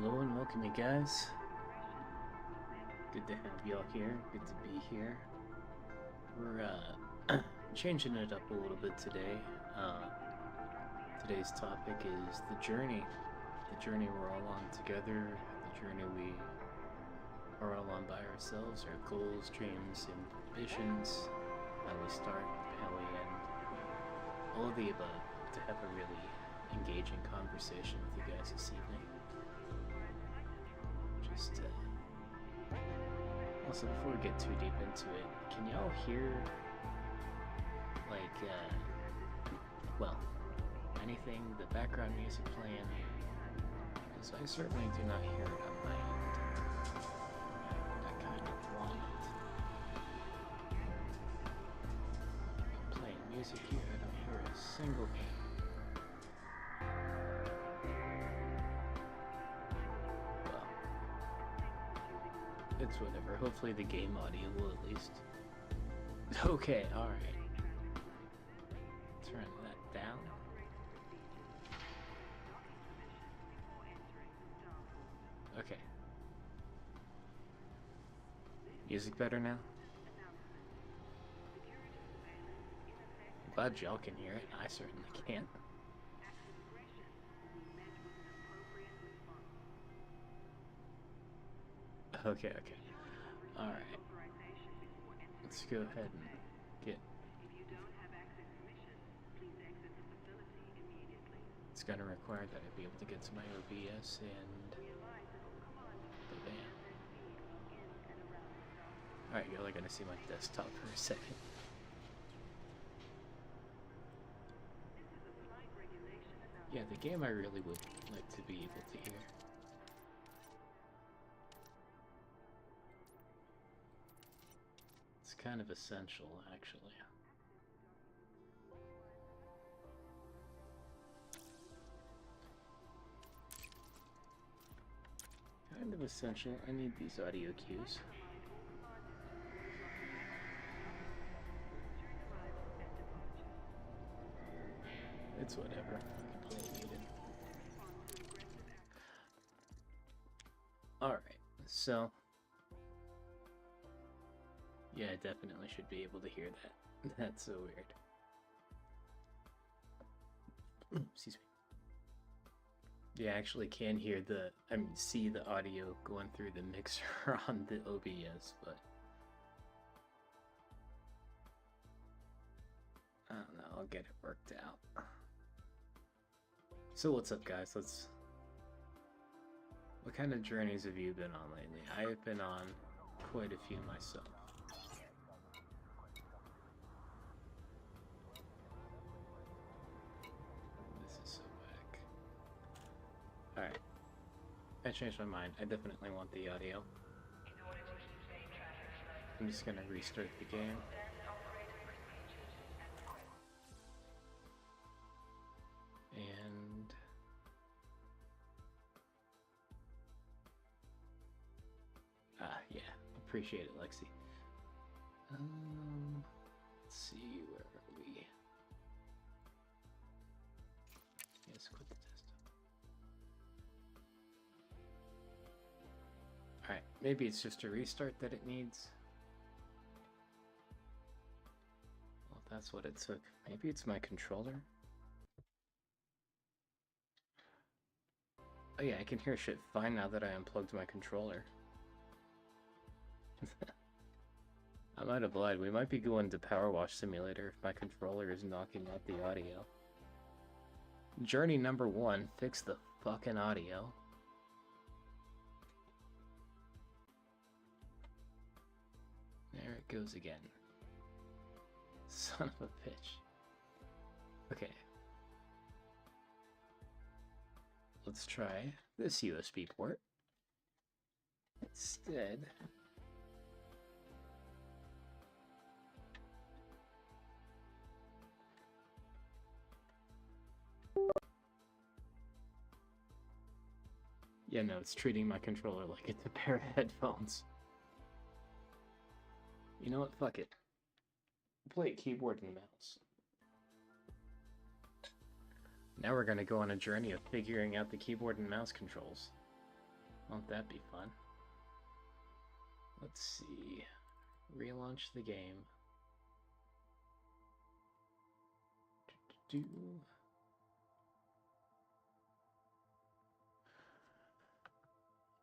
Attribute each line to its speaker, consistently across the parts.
Speaker 1: Hello and welcome, you guys. Good to have y'all here. Good to be here. We're changing it up a little bit today. Today's topic is the journey. The journey we're all on together. The journey we are all on by ourselves. Our goals, dreams, ambitions. How we start, how we end. All of the above. To have a really engaging conversation with you guys this evening. Also, before we get too deep into it, can y'all hear, like, well, anything, the background music playing? Because I certainly do not hear it on my end. I kind of want it. I'm playing music here, I don't hear a single thing. It's whatever. Hopefully the game audio will at least. Okay, alright. Turn that down. Okay. Music better now? I'm glad y'all can hear it. I certainly can't. Okay. Alright. Let's go ahead and get... It's gonna require that I be able to get to my OBS and the van. Alright, y'all are gonna see my desktop for a second. Yeah, the game I really would like to be able to hear. Kind of essential, actually. Kind of essential. I need these audio cues. It's whatever. I can play it muted. Alright, so... Yeah, I definitely should be able to hear that. That's so weird. Excuse me. Yeah, I actually can hear see the audio going through the mixer on the OBS, but... I don't know, I'll get it worked out. So what's up, guys? What kind of journeys have you been on lately? I have been on quite a few myself. Alright. I changed my mind. I definitely want the audio. I'm just gonna restart the game. And... yeah. Appreciate it, Lexi. Let's see, where are we? Yes, quit the desktop. Alright, maybe it's just a restart that it needs. Well, if that's what it took. Maybe it's my controller? Oh yeah, I can hear shit fine now that I unplugged my controller. I might have lied. We might be going to Power Wash Simulator if my controller is knocking out the audio. Journey number 1, fix the fucking audio. There it goes again. Son of a bitch. Okay. Let's try this USB port. Instead... Yeah, no, it's treating my controller like it's a pair of headphones. You know what? Fuck it. Play it keyboard and mouse. Now we're going to go on a journey of figuring out the keyboard and mouse controls. Won't that be fun? Let's see. Relaunch the game.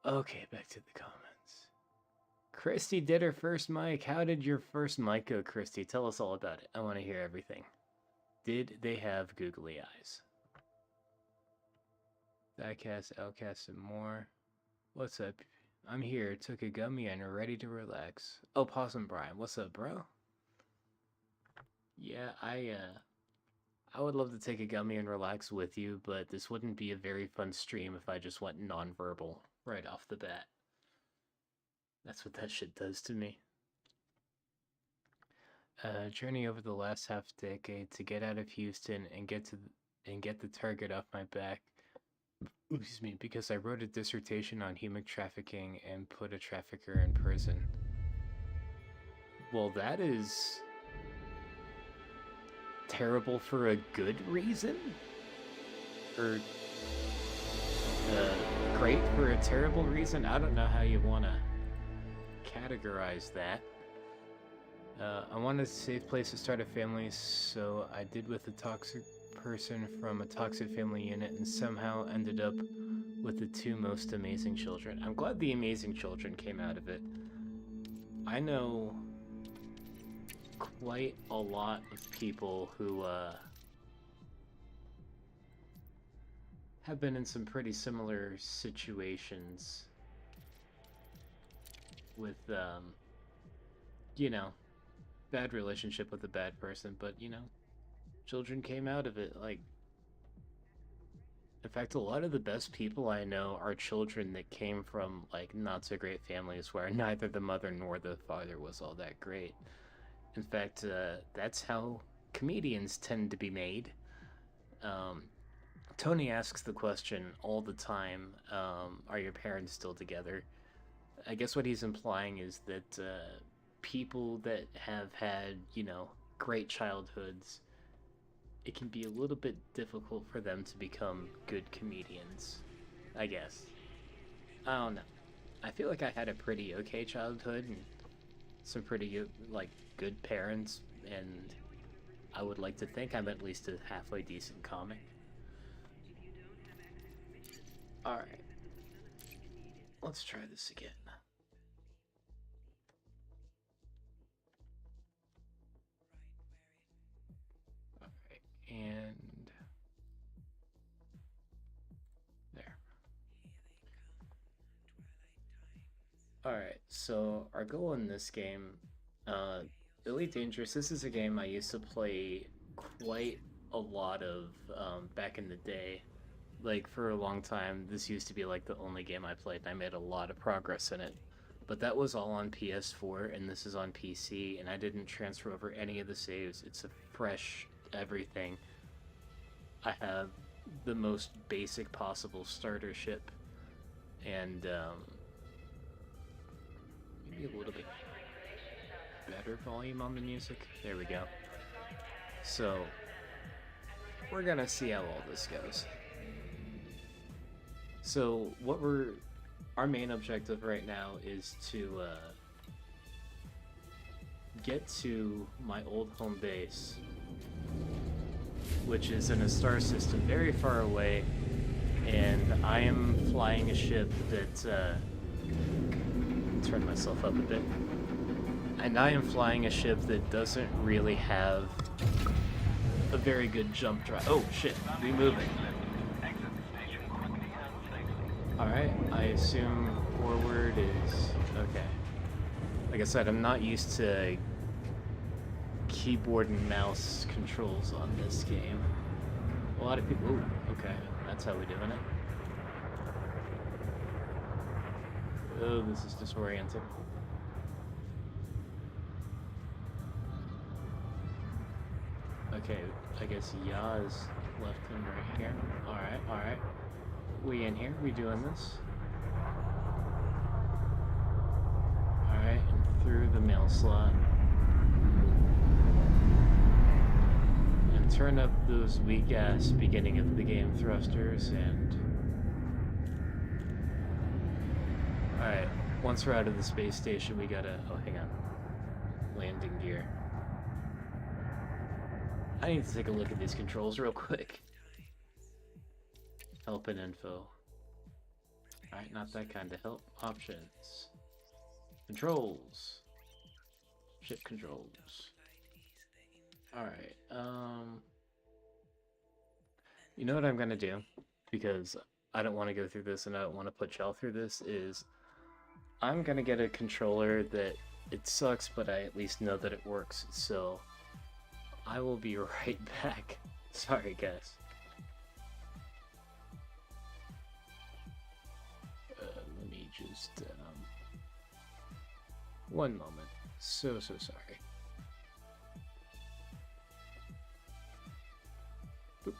Speaker 1: Okay, back to the comments. Christy did her first mic. How did your first mic go, Christy? Tell us all about it. I want to hear everything. Did they have googly eyes? Diecast, Outcast, and more. What's up? I'm here. Took a gummy and are ready to relax. Oh, Possum Brian. What's up, bro? Yeah, I would love to take a gummy and relax with you, but this wouldn't be a very fun stream if I just went nonverbal right off the bat. That's what that shit does to me. Journey over the last half decade to get out of Houston and get the target off my back. Excuse me, because I wrote a dissertation on human trafficking and put a trafficker in prison. Well, that is terrible for a good reason? Or great for a terrible reason? I don't know how you want to categorize that. I wanted a safe place to start a family, so I did with a toxic person from a toxic family unit and somehow ended up with the two most amazing children. I'm glad the amazing children came out of it. I know quite a lot of people who have been in some pretty similar situations with, you know, bad relationship with a bad person, but, you know, children came out of it. Like, in fact, a lot of the best people I know are children that came from, like, not so great families where neither the mother nor the father was all that great. In fact, that's how comedians tend to be made. Tony asks the question all the time, are your parents still together? I guess what he's implying is that people that have had, you know, great childhoods, it can be a little bit difficult for them to become good comedians, I guess. I don't know. I feel like I had a pretty okay childhood and some pretty good, like, good parents, and I would like to think I'm at least a halfway decent comic. Alright. Let's try this again. And there. Alright, so our goal in this game, Elite Dangerous, this is a game I used to play quite a lot of back in the day. Like, for a long time, this used to be like the only game I played, and I made a lot of progress in it. But that was all on PS4, and this is on PC, and I didn't transfer over any of the saves. It's a fresh everything. I have the most basic possible starter ship, and maybe a little bit better volume on the music. There we go. So we're gonna see how all this goes. So our main objective right now is to get to my old home base, which is in a star system very far away, and I am flying a ship that, turn myself up a bit, and I am flying a ship that doesn't really have a very good jump drive. Oh shit, we moving. Alright, I assume forward is okay. Like I said, I'm not used to keyboard and mouse controls on this game. A lot of people... Ooh, okay, that's how we're doing it. Oh, this is disorienting. Okay, I guess Yaz left him right here. Alright, alright. We in here? We doing this? Alright, and through the mail slot. And turn up those weak-ass beginning of the game thrusters, and once we're out of the space station, we gotta... Oh, hang on. Landing gear. I need to take a look at these controls real quick. Help and info. Alright, not that kind of help. Options. Controls. Ship controls. Alright, you know what I'm gonna do? Because I don't want to go through this and I don't want to put y'all through this, is I'm gonna get a controller that it sucks, but I at least know that it works, so I will be right back. Sorry, guys. Let me just, one moment. So sorry. Boop.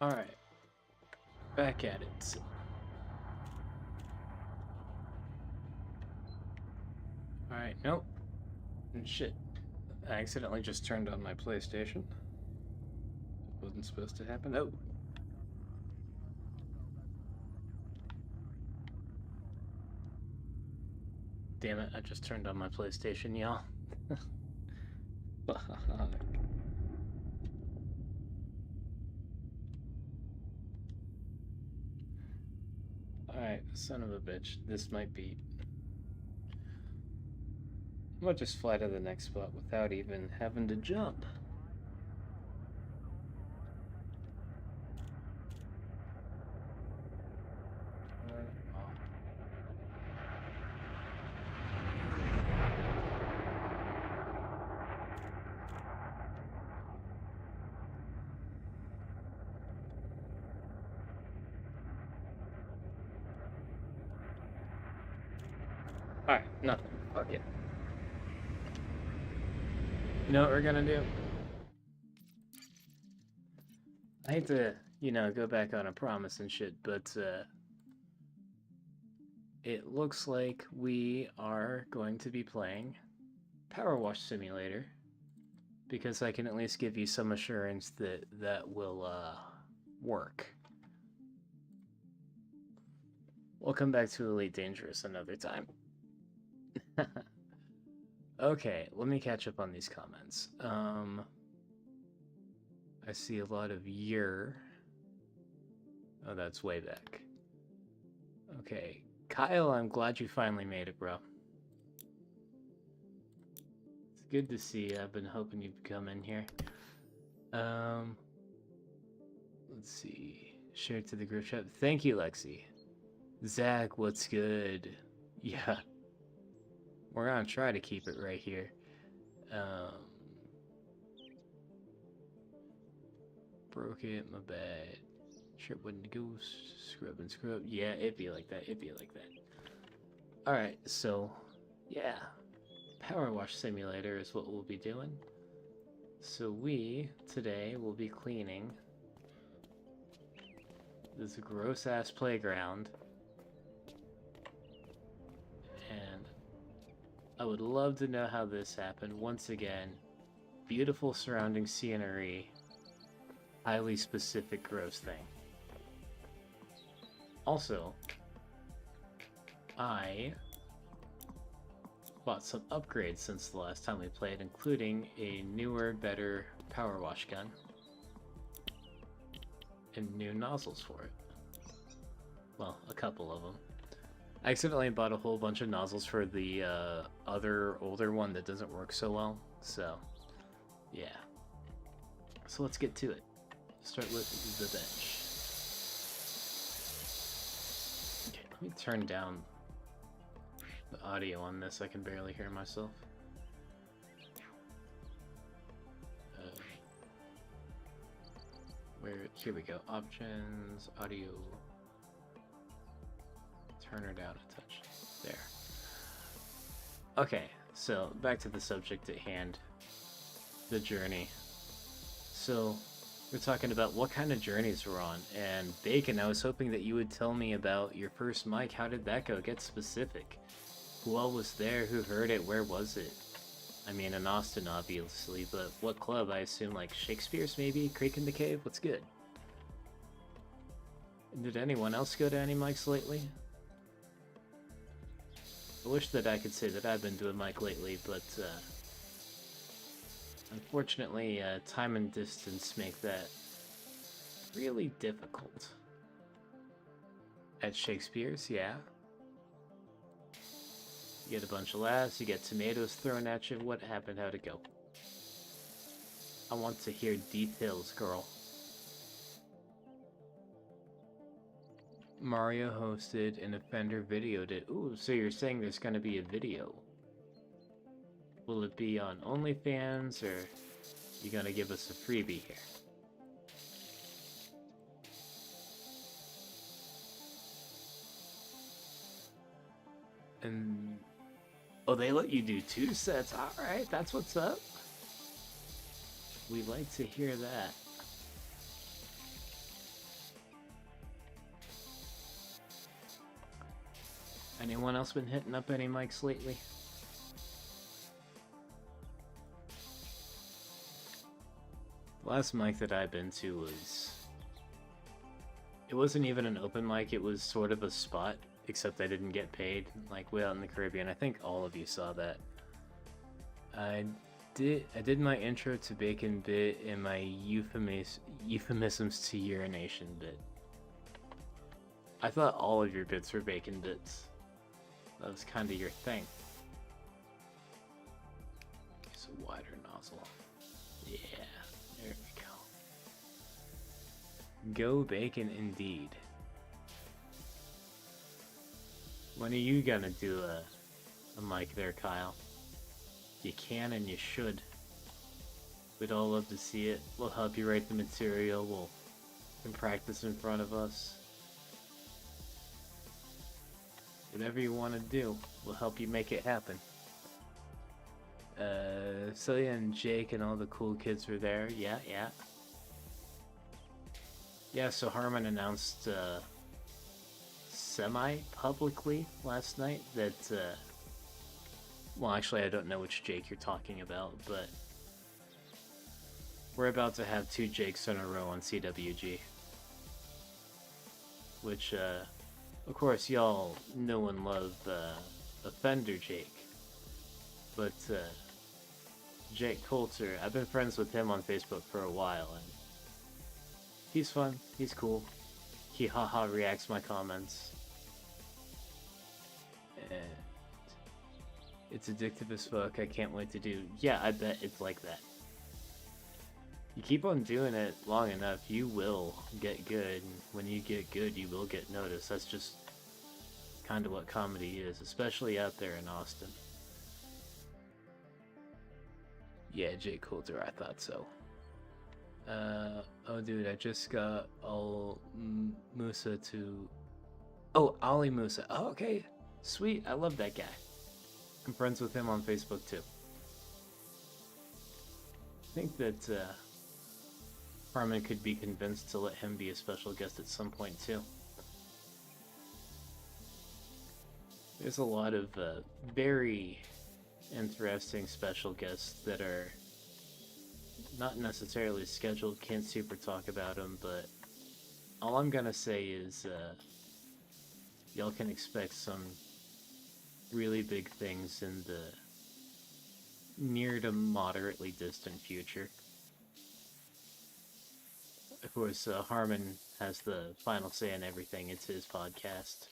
Speaker 1: Alright, back at it. Alright, nope. Shit. I accidentally just turned on my PlayStation. It wasn't supposed to happen. Oh. Damn it, I just turned on my PlayStation, y'all. Fuck. Alright, son of a bitch. This might be... I might just fly to the next spot without even having to jump. Alright, nothing. Fuck it. You know what we're gonna do? I hate to, you know, go back on a promise and shit, but, it looks like we are going to be playing Power Wash Simulator, because I can at least give you some assurance that that will, work. We'll come back to Elite Dangerous another time. Okay, let me catch up on these comments. I see a lot of year. Oh, that's way back. Okay, Kyle, I'm glad you finally made it, bro. It's good to see you. I've been hoping you'd come in here. Let's see. Share it to the group chat. Thank you, Lexi. Zach, what's good? Yeah. We're gonna try to keep it right here. Broke it, my bad. Sure wouldn't go scrub and scrub. Yeah, it'd be like that. It'd be like that. Alright, so, yeah. Power Wash Simulator is what we'll be doing. So we, today, will be cleaning this gross-ass playground. And I would love to know how this happened. Once again, beautiful surrounding scenery, highly specific gross thing. Also, I bought some upgrades since the last time we played, including a newer, better power wash gun and new nozzles for it. Well, a couple of them. I accidentally bought a whole bunch of nozzles for the other older one that doesn't work so well, so yeah. So let's get to it. Start with the bench. Okay, let me turn down the audio on this. I can barely hear myself. Here we go. Options, audio. Turn her down a touch. There. Okay, so back to the subject at hand. The journey. So, we're talking about what kind of journeys we're on. And Bacon, I was hoping that you would tell me about your first mic. How did that go? Get specific. Who all was there? Who heard it? Where was it? I mean, in Austin, obviously, but what club? I assume, like, Shakespeare's, maybe? Creek in the Cave? What's good? Did anyone else go to any mics lately? I wish that I could say that I've been doing mic lately, but, unfortunately, time and distance make that really difficult. At Shakespeare's, yeah. You get a bunch of laughs, you get tomatoes thrown at you. What happened? How'd it go? I want to hear details, girl. Mario hosted an offender videoed it. Ooh, so you're saying there's gonna be a video. Will it be on OnlyFans, or you gonna give us a freebie here? And oh, they let you do 2 sets. Alright, that's what's up. We like to hear that. Anyone else been hitting up any mics lately? The last mic that I've been to was... It wasn't even an open mic, it was sort of a spot, except I didn't get paid, like way out in the Caribbean. I think all of you saw that. I did my intro to Bacon bit and my euphemisms to urination bit. I thought all of your bits were Bacon bits. That was kind of your thing. It's a wider nozzle. Yeah, there we go. Go Bacon indeed. When are you gonna do a mic there, Kyle? You can and you should. We'd all love to see it. We'll help you write the material. We'll can practice in front of us. Whatever you want to do, we'll help you make it happen. Celia and Jake and all the cool kids were there. Yeah. Yeah, so Harmon announced semi-publicly last night that, well, actually, I don't know which Jake you're talking about, but we're about to have 2 Jakes in a row on CWG. Which, of course, y'all know and love Offender Jake. But Jake Coulter, I've been friends with him on Facebook for a while, and he's fun, he's cool. He haha reacts my comments. And it's addictive as fuck, I can't wait to do. Yeah, I bet it's like that. You keep on doing it long enough, you will get good. And when you get good, you will get noticed. That's just kind of what comedy is, especially out there in Austin. Yeah, Jake Coulter, I thought so. Oh dude, I just got Musa to... Oh, Ali Musa. Oh, okay. Sweet, I love that guy. I'm friends with him on Facebook too. I think that Harmon could be convinced to let him be a special guest at some point too. There's a lot of very interesting special guests that are not necessarily scheduled, can't super talk about them, but all I'm gonna say is y'all can expect some really big things in the near to moderately distant future. Of course, Harmon has the final say in everything. It's his podcast,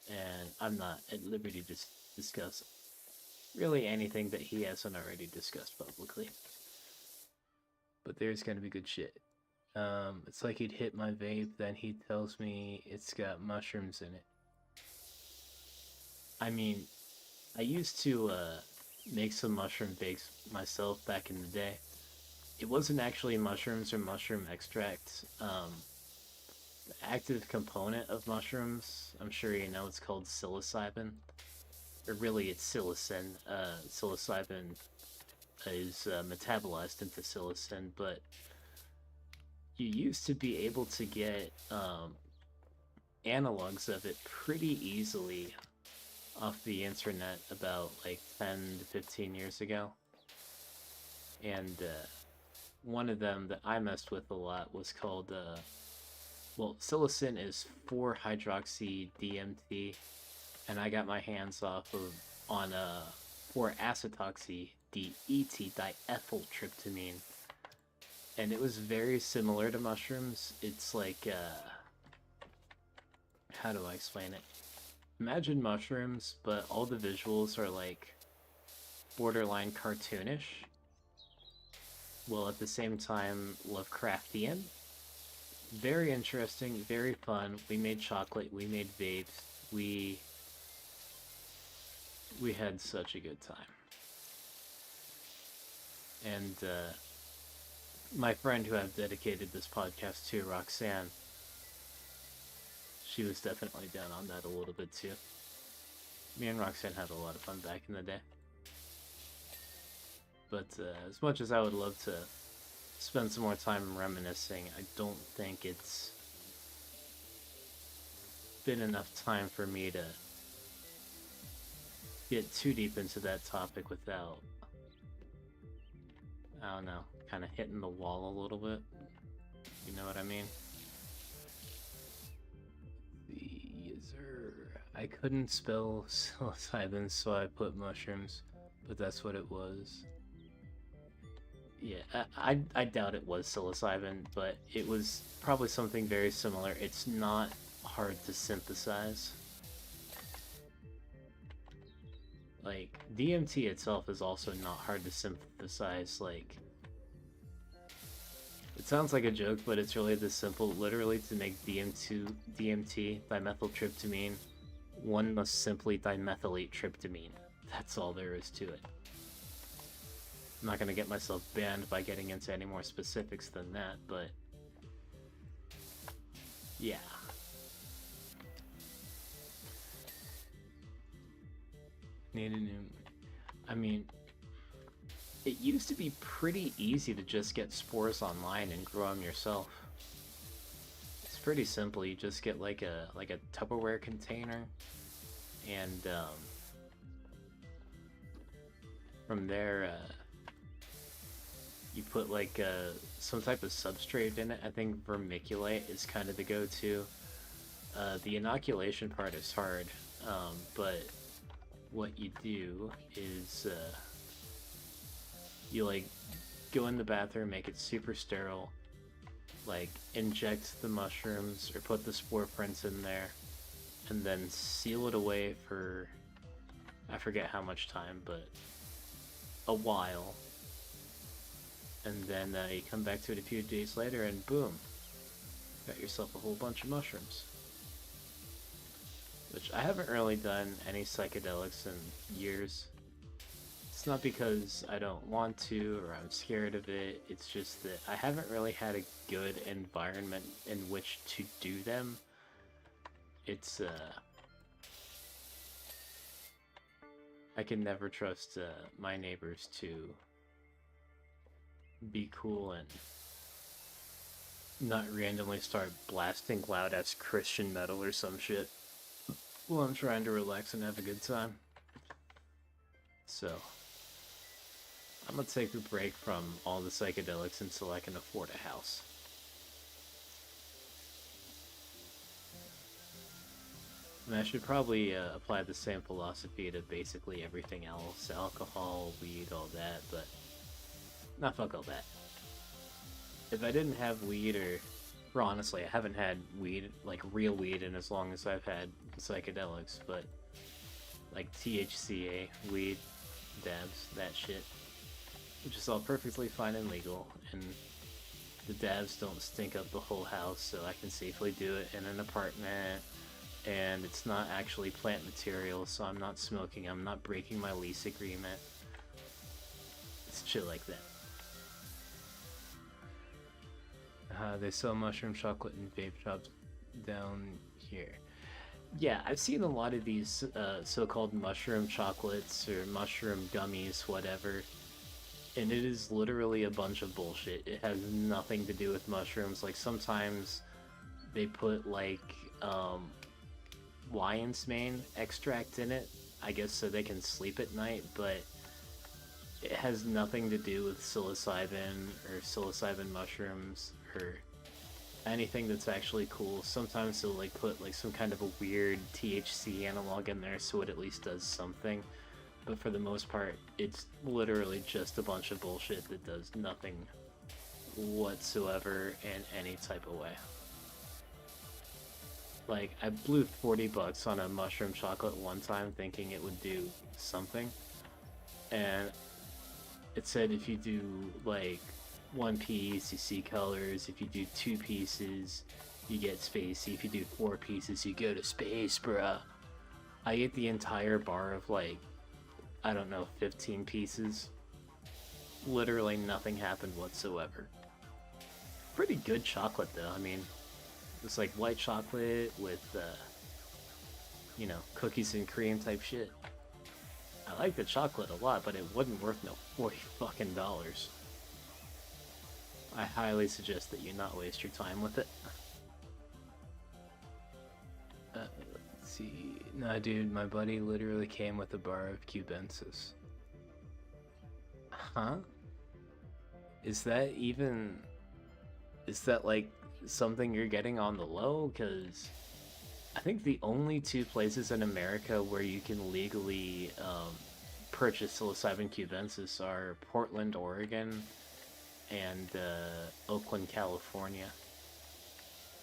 Speaker 1: and I'm not at liberty to discuss really anything that he hasn't already discussed publicly. But there's gonna be good shit. It's like he'd hit my vape, then he tells me it's got mushrooms in it. I mean, I used to make some mushroom bakes myself back in the day. It wasn't actually mushrooms or mushroom extract. The active component of mushrooms, I'm sure you know, it's called psilocybin. Or really, it's psilocin. Psilocybin is metabolized into psilocin, but you used to be able to get analogs of it pretty easily off the internet about like 10 to 15 years ago. And one of them that I messed with a lot was called, well, psilocin is 4-hydroxy-DMT, and I got my hands off on 4-acetoxy DET, diethyltryptamine. And it was very similar to mushrooms. It's like, how do I explain it? Imagine mushrooms, but all the visuals are like borderline cartoonish. While at the same time Lovecraftian. Very interesting, very fun. We made chocolate, we made vapes, we had such a good time. And my friend who I've dedicated this podcast to, Roxanne, she was definitely down on that a little bit too. Me and Roxanne had a lot of fun back in the day. But as much as I would love to spend some more time reminiscing, I don't think it's been enough time for me to get too deep into that topic without, I don't know, kind of hitting the wall a little bit. You know what I mean? I couldn't spell psilocybin, so I put mushrooms, but that's what it was. Yeah, I doubt it was psilocybin, but it was probably something very similar. It's not hard to synthesize. Like, DMT itself is also not hard to synthesize. Like, it sounds like a joke, but it's really this simple. Literally, to make DMT, dimethyltryptamine, one must simply dimethylate tryptamine. That's all there is to it. I'm not going to get myself banned by getting into any more specifics than that, but yeah. I mean, it used to be pretty easy to just get spores online and grow them yourself. It's pretty simple. You just get like a Tupperware container, and from there you put like some type of substrate in it. I think vermiculite is kind of the go-to. The inoculation part is hard, but what you do is you like go in the bathroom, make it super sterile, like inject the mushrooms or put the spore prints in there, and then seal it away for, I forget how much time, but a while. And then you come back to it a few days later and boom, got yourself a whole bunch of mushrooms. Which I haven't really done any psychedelics in years. It's not because I don't want to or I'm scared of it, it's just that I haven't really had a good environment in which to do them. It's I can never trust my neighbors to be cool and not randomly start blasting loud-ass Christian metal or some shit while I'm trying to relax and have a good time. So, I'm gonna take a break from all the psychedelics until I can afford a house. And I should probably apply the same philosophy to basically everything else. Alcohol, weed, all that, but not fuck all that. If I didn't have weed honestly, I haven't had weed, like real weed, in as long as I've had psychedelics, but like THCA, weed, dabs, that shit, which is all perfectly fine and legal, and the dabs don't stink up the whole house, so I can safely do it in an apartment, and it's not actually plant material, so I'm not smoking, I'm not breaking my lease agreement. It's shit like that. They sell mushroom chocolate in vape shops down here. Yeah, I've seen a lot of these so-called mushroom chocolates or mushroom gummies, whatever, and it is literally a bunch of bullshit. It has nothing to do with mushrooms. Like, sometimes they put, like, lion's mane extract in it, I guess so they can sleep at night, but it has nothing to do with psilocybin or psilocybin mushrooms or anything that's actually cool. Sometimes they'll like put like some kind of a weird THC analog in there so it at least does something, but for the most part it's literally just a bunch of bullshit that does nothing whatsoever in any type of way. Like, I blew $40 on a mushroom chocolate one time thinking it would do something, and it said if you do like one piece, you see colors. If you do 2 pieces, you get spacey. If you do 4 pieces, you go to space, bruh. I ate the entire bar of like, I don't know, 15 pieces. Literally nothing happened whatsoever. Pretty good chocolate though. I mean, it's like white chocolate with, you know, cookies and cream type shit. I like the chocolate a lot, but it wasn't worth no $40 fucking. I highly suggest that you not waste your time with it. Let's see. Nah, dude, my buddy literally came with a bar of cubensis. Huh? Is that even... Is that like something you're getting on the low? Because I think the only 2 places in America where you can legally purchase psilocybin cubensis are Portland, Oregon, and Oakland, California.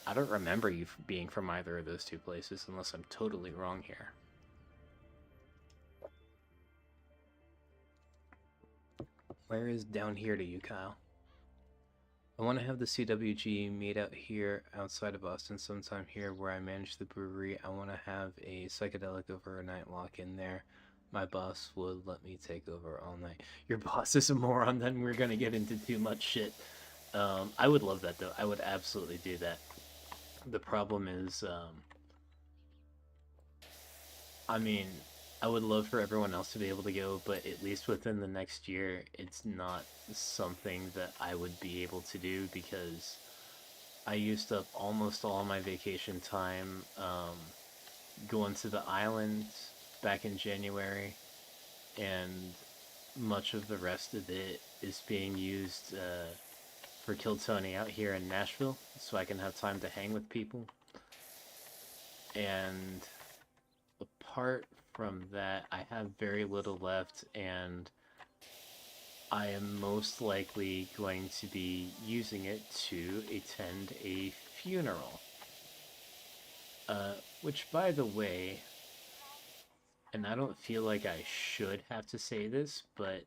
Speaker 1: I don't remember you being from either of those 2 places, unless I'm totally wrong here. Where is down here to you, Kyle? I want to have the CWG meet out here outside of Boston sometime here where I manage the brewery. I want to have a psychedelic overnight lock-in there. My boss would let me take over all night. Your boss is a moron, then we're gonna get into too much shit. I would love that though. I would absolutely do that. The problem is, I mean, I would love for everyone else to be able to go, but at least within the next year, it's not something that I would be able to do because I used up almost all my vacation time going to the island back in January, and much of the rest of it is being used for Kill Tony out here in Nashville, so I can have time to hang with people. And apart from that, I have very little left, and I am most likely going to be using it to attend a funeral. Which, by the way, and I don't feel like I should have to say this, but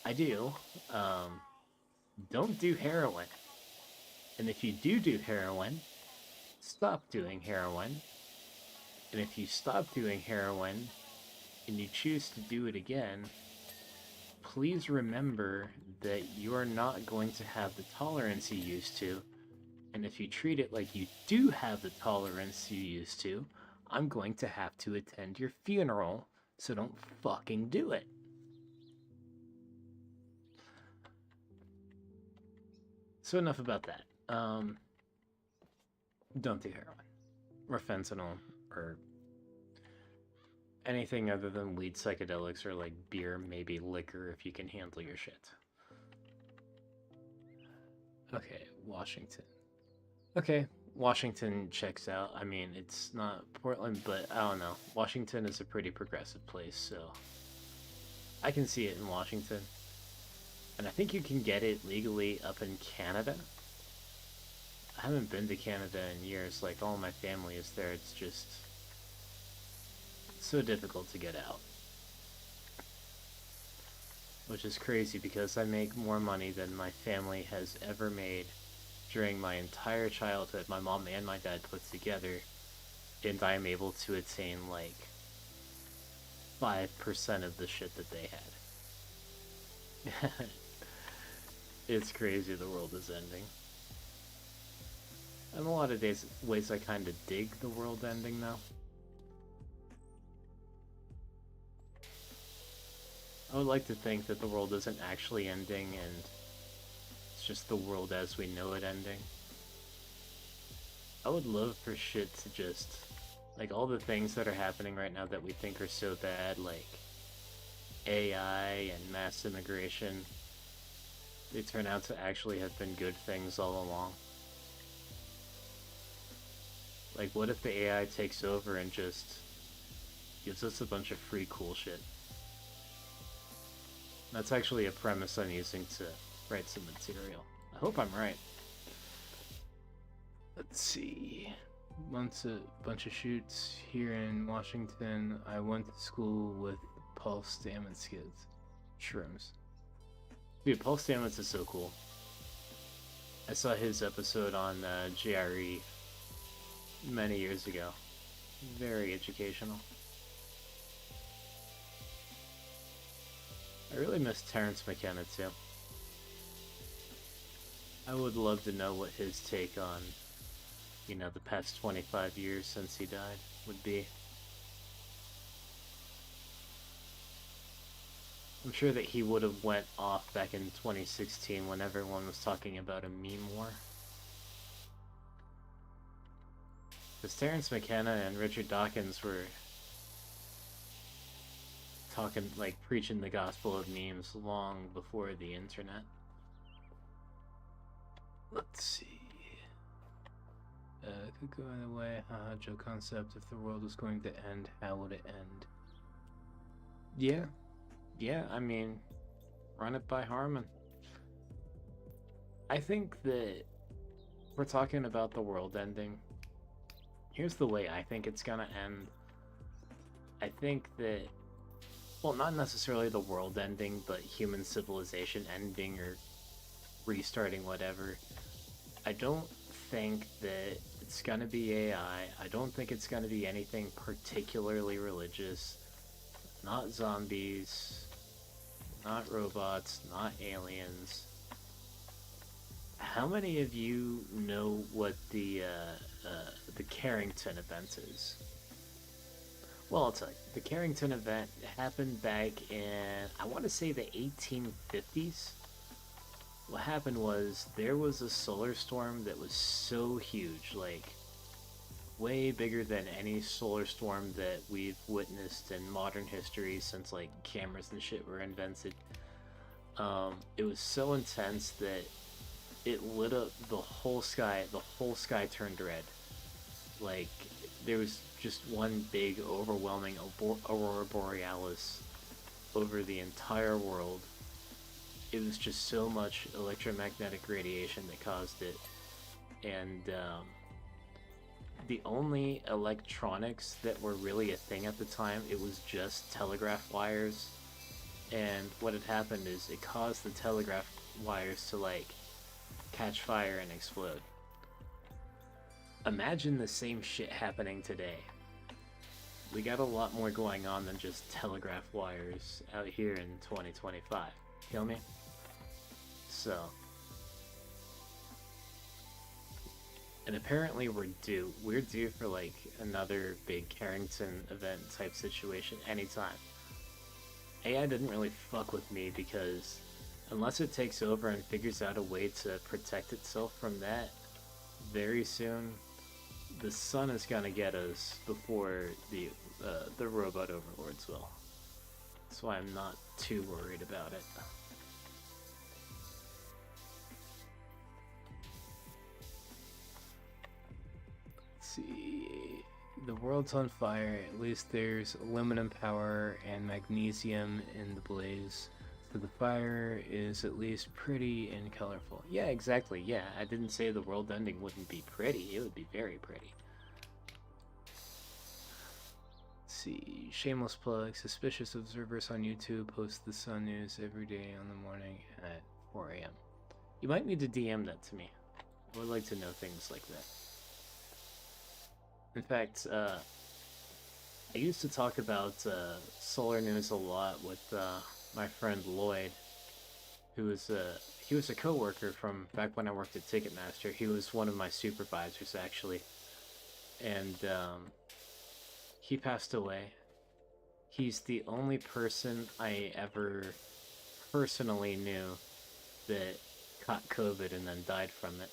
Speaker 1: I do. Don't do heroin. And if you do heroin, stop doing heroin. And if you stop doing heroin and you choose to do it again, please remember that you are not going to have the tolerance you used to. And if you treat it like you do have the tolerance you used to, I'm going to have to attend your funeral, so don't fucking do it. So enough about that. Don't do heroin, or fentanyl, or anything other than weed psychedelics, or like beer, maybe liquor if you can handle your shit. Okay, Washington. Okay, Washington checks out. I mean, it's not Portland, but I don't know. Washington is a pretty progressive place, so I can see it in Washington. And I think you can get it legally up in Canada. I haven't been to Canada in years. Like, all my family is there. It's just so difficult to get out. Which is crazy because I make more money than my family has ever made during my entire childhood, my mom and my dad put together, and I am able to attain like 5% of the shit that they had. It's crazy, the world is ending. In a lot of ways I kind of dig the world ending now. I would like to think that the world isn't actually ending and it's just the world as we know it ending. I would love for shit to just, like, all the things that are happening right now that we think are so bad, like AI and mass immigration, they turn out to actually have been good things all along. Like, what if the AI takes over and just gives us a bunch of free cool shit? That's actually a premise I'm using to write some material. I hope I'm right. Let's see. Bunch of shoots here in Washington. I went to school with Paul Stamets kids. Shrooms. Dude, Paul Stamets is so cool. I saw his episode on JRE many years ago. Very educational. I really miss Terrence McKenna too. I would love to know what his take on, you know, the past 25 years since he died would be. I'm sure that he would have went off back in 2016 when everyone was talking about a meme war. Because Terrence McKenna and Richard Dawkins were talking, like, preaching the gospel of memes long before the internet. Let's see. Could go either way. Joe concept. If the world was going to end, how would it end? Yeah, I mean, run it by Harmon. I think that we're talking about the world ending. Here's the way I think it's gonna end. I think that, well, not necessarily the world ending, but human civilization ending or restarting whatever. I don't think that it's gonna be AI. I don't think it's gonna be anything particularly religious. Not zombies, not robots, not aliens. How many of you know what the Carrington event is? Well, I'll tell you. The Carrington event happened back in, I want to say, the 1850s. What happened was, there was a solar storm that was so huge, like, way bigger than any solar storm that we've witnessed in modern history since, like, cameras and shit were invented. It was so intense that it lit up the whole sky turned red. Like, there was just one big, overwhelming aurora borealis over the entire world. It was just so much electromagnetic radiation that caused it. And the only electronics that were really a thing at the time, it was just telegraph wires. And what had happened is it caused the telegraph wires to, like, catch fire and explode. Imagine the same shit happening today. We got a lot more going on than just telegraph wires out here in 2025. Feel me? So. And apparently we're due for, like, another big Carrington event type situation anytime. AI didn't really fuck with me because unless it takes over and figures out a way to protect itself from that, very soon the sun is gonna get us before the robot overlords will. That's why I'm not too worried about it. world's on fire. At least there's aluminum power and magnesium in the blaze. So the fire is at least pretty and colorful. Yeah, exactly. Yeah, I didn't say the world ending wouldn't be pretty. It would be very pretty. Let's see. Shameless plug. Suspicious observers on YouTube post the sun news every day on the morning at 4 a.m. You might need to DM that to me. I would like to know things like that. In fact, I used to talk about solar news a lot with my friend Lloyd, who was he was a coworker from back when I worked at Ticketmaster. He was one of my supervisors actually, and he passed away. He's the only person I ever personally knew that caught COVID and then died from it.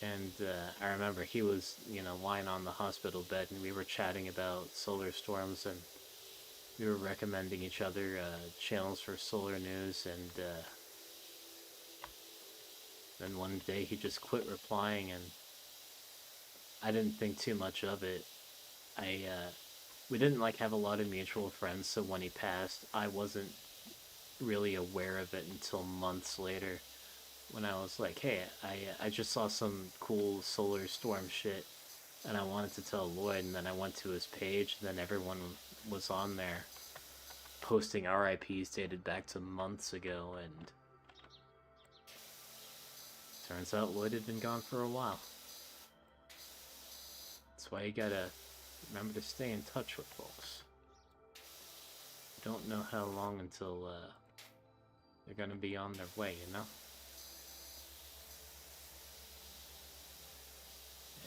Speaker 1: And I remember he was, lying on the hospital bed, and we were chatting about solar storms, and we were recommending each other channels for solar news, and then one day he just quit replying, and I didn't think too much of it. We didn't have a lot of mutual friends, so when he passed, I wasn't really aware of it until months later, when I was like, hey, I just saw some cool solar storm shit, and I wanted to tell Lloyd, and then I went to his page, and then everyone was on there posting RIPs dated back to months ago, and turns out Lloyd had been gone for a while. That's why you gotta remember to stay in touch with folks. You don't know how long until they're gonna be on their way,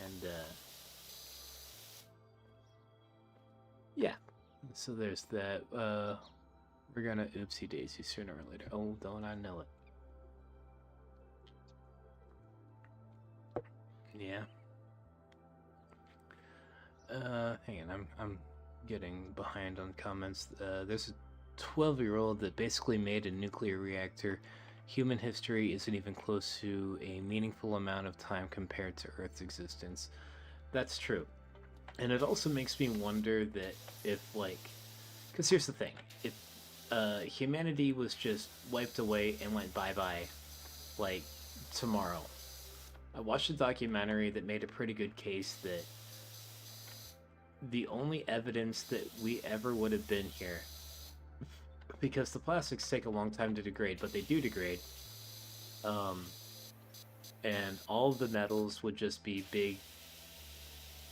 Speaker 1: And, yeah, so there's that. We're gonna oopsie daisy sooner or later. Oh, don't I know it. Yeah. Hang on, I'm getting behind on comments. There's a 12-year-old that basically made a nuclear reactor. Human history isn't even close to a meaningful amount of time compared to Earth's existence. That's true. And it also makes me wonder that if, because here's the thing. If humanity was just wiped away and went bye-bye, tomorrow. I watched a documentary that made a pretty good case that the only evidence that we ever would have been here, because the plastics take a long time to degrade, but they do degrade, and all of the metals would just be big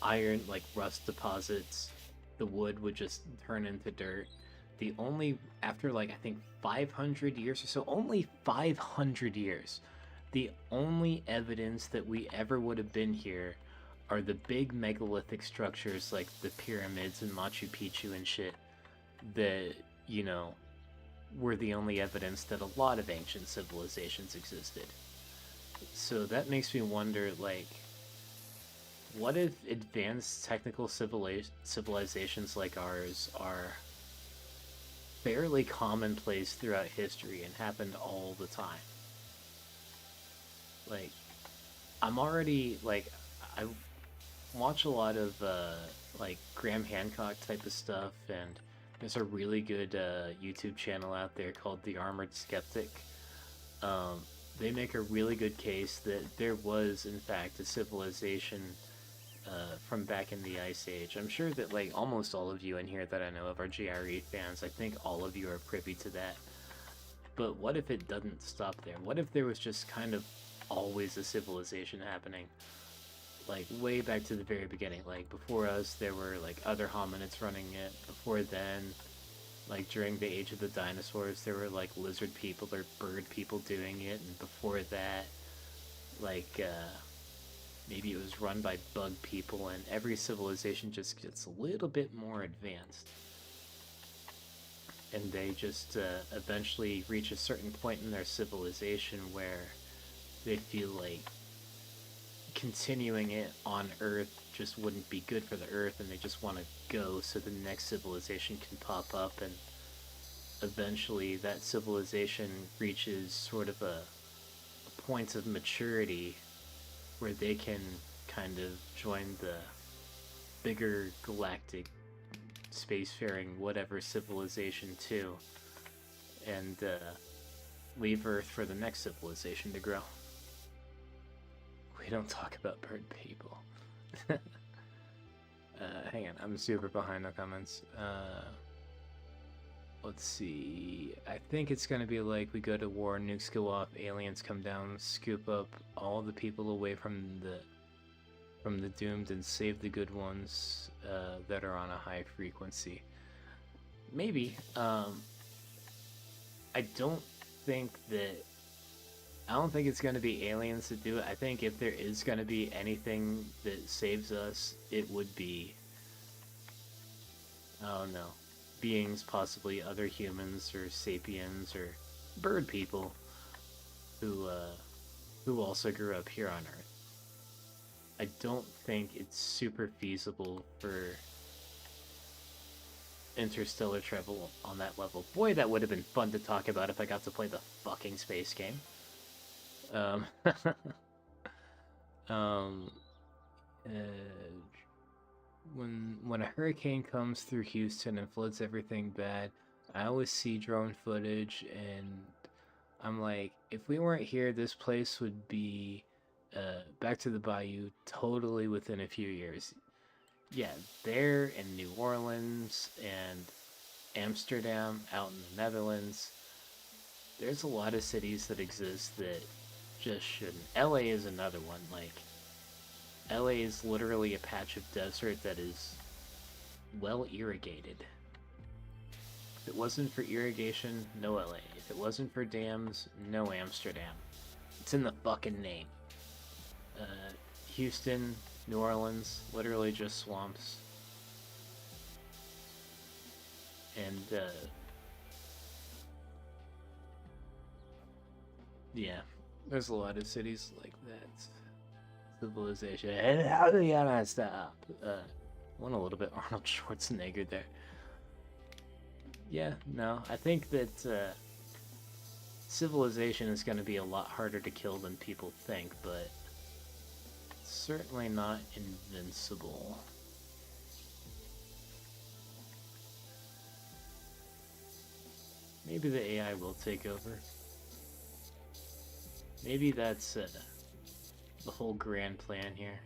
Speaker 1: iron, rust deposits. The wood would just turn into dirt. The only, after I think 500 years or so, only 500 years, the only evidence that we ever would have been here are the big megalithic structures like the pyramids and Machu Picchu and shit that, were the only evidence that a lot of ancient civilizations existed. So that makes me wonder, what if advanced technical civilizations like ours are fairly commonplace throughout history and happened all the time? I'm already, I watch a lot of, Graham Hancock type of stuff, and there's a really good YouTube channel out there called The Armored Skeptic. They make a really good case that there was, in fact, a civilization from back in the Ice Age. I'm sure that, almost all of you in here that I know of are GRE fans. I think all of you are privy to that. But what if it doesn't stop there? What if there was just kind of always a civilization happening? Way back to the very beginning. Before us, there were, other hominids running it. Before then, during the age of the dinosaurs, there were, lizard people or bird people doing it. And before that, maybe it was run by bug people, and every civilization just gets a little bit more advanced. And they just eventually reach a certain point in their civilization where they feel like continuing it on Earth just wouldn't be good for the Earth, and they just want to go so the next civilization can pop up, and eventually that civilization reaches sort of a point of maturity where they can kind of join bigger galactic spacefaring whatever civilization too, and leave Earth for the next civilization to grow. We don't talk about bird people. Hang on, I'm super behind on comments. Let's see. I think it's gonna be like we go to war, nukes go off, aliens come down, scoop up all the people away from the doomed, and save the good ones that are on a high frequency. Maybe. I don't think it's gonna be aliens that do it. I think if there is gonna be anything that saves us, it would be, I don't know, beings, possibly other humans or sapiens or bird people who also grew up here on Earth. I don't think it's super feasible for interstellar travel on that level. Boy, that would have been fun to talk about if I got to play the fucking space game. When a hurricane comes through Houston and floods everything bad, I always see drone footage, and I'm like, if we weren't here, this place would be back to the bayou totally within a few years. Yeah, there in New Orleans and Amsterdam out in the Netherlands, there's a lot of cities that exist that just shouldn't. LA is another one. Like, LA is literally a patch of desert that is well irrigated. If it wasn't for irrigation, no LA. If it wasn't for dams, no Amsterdam. It's in the fucking name. Houston, New Orleans, literally just swamps. And, yeah, there's a lot of cities like that. Civilization. And how do you gonna stop? Went a little bit Arnold Schwarzenegger there. Yeah, no, I think that civilization is going to be a lot harder to kill than people think, but certainly not invincible. Maybe the AI will take over. Maybe that's the whole grand plan here.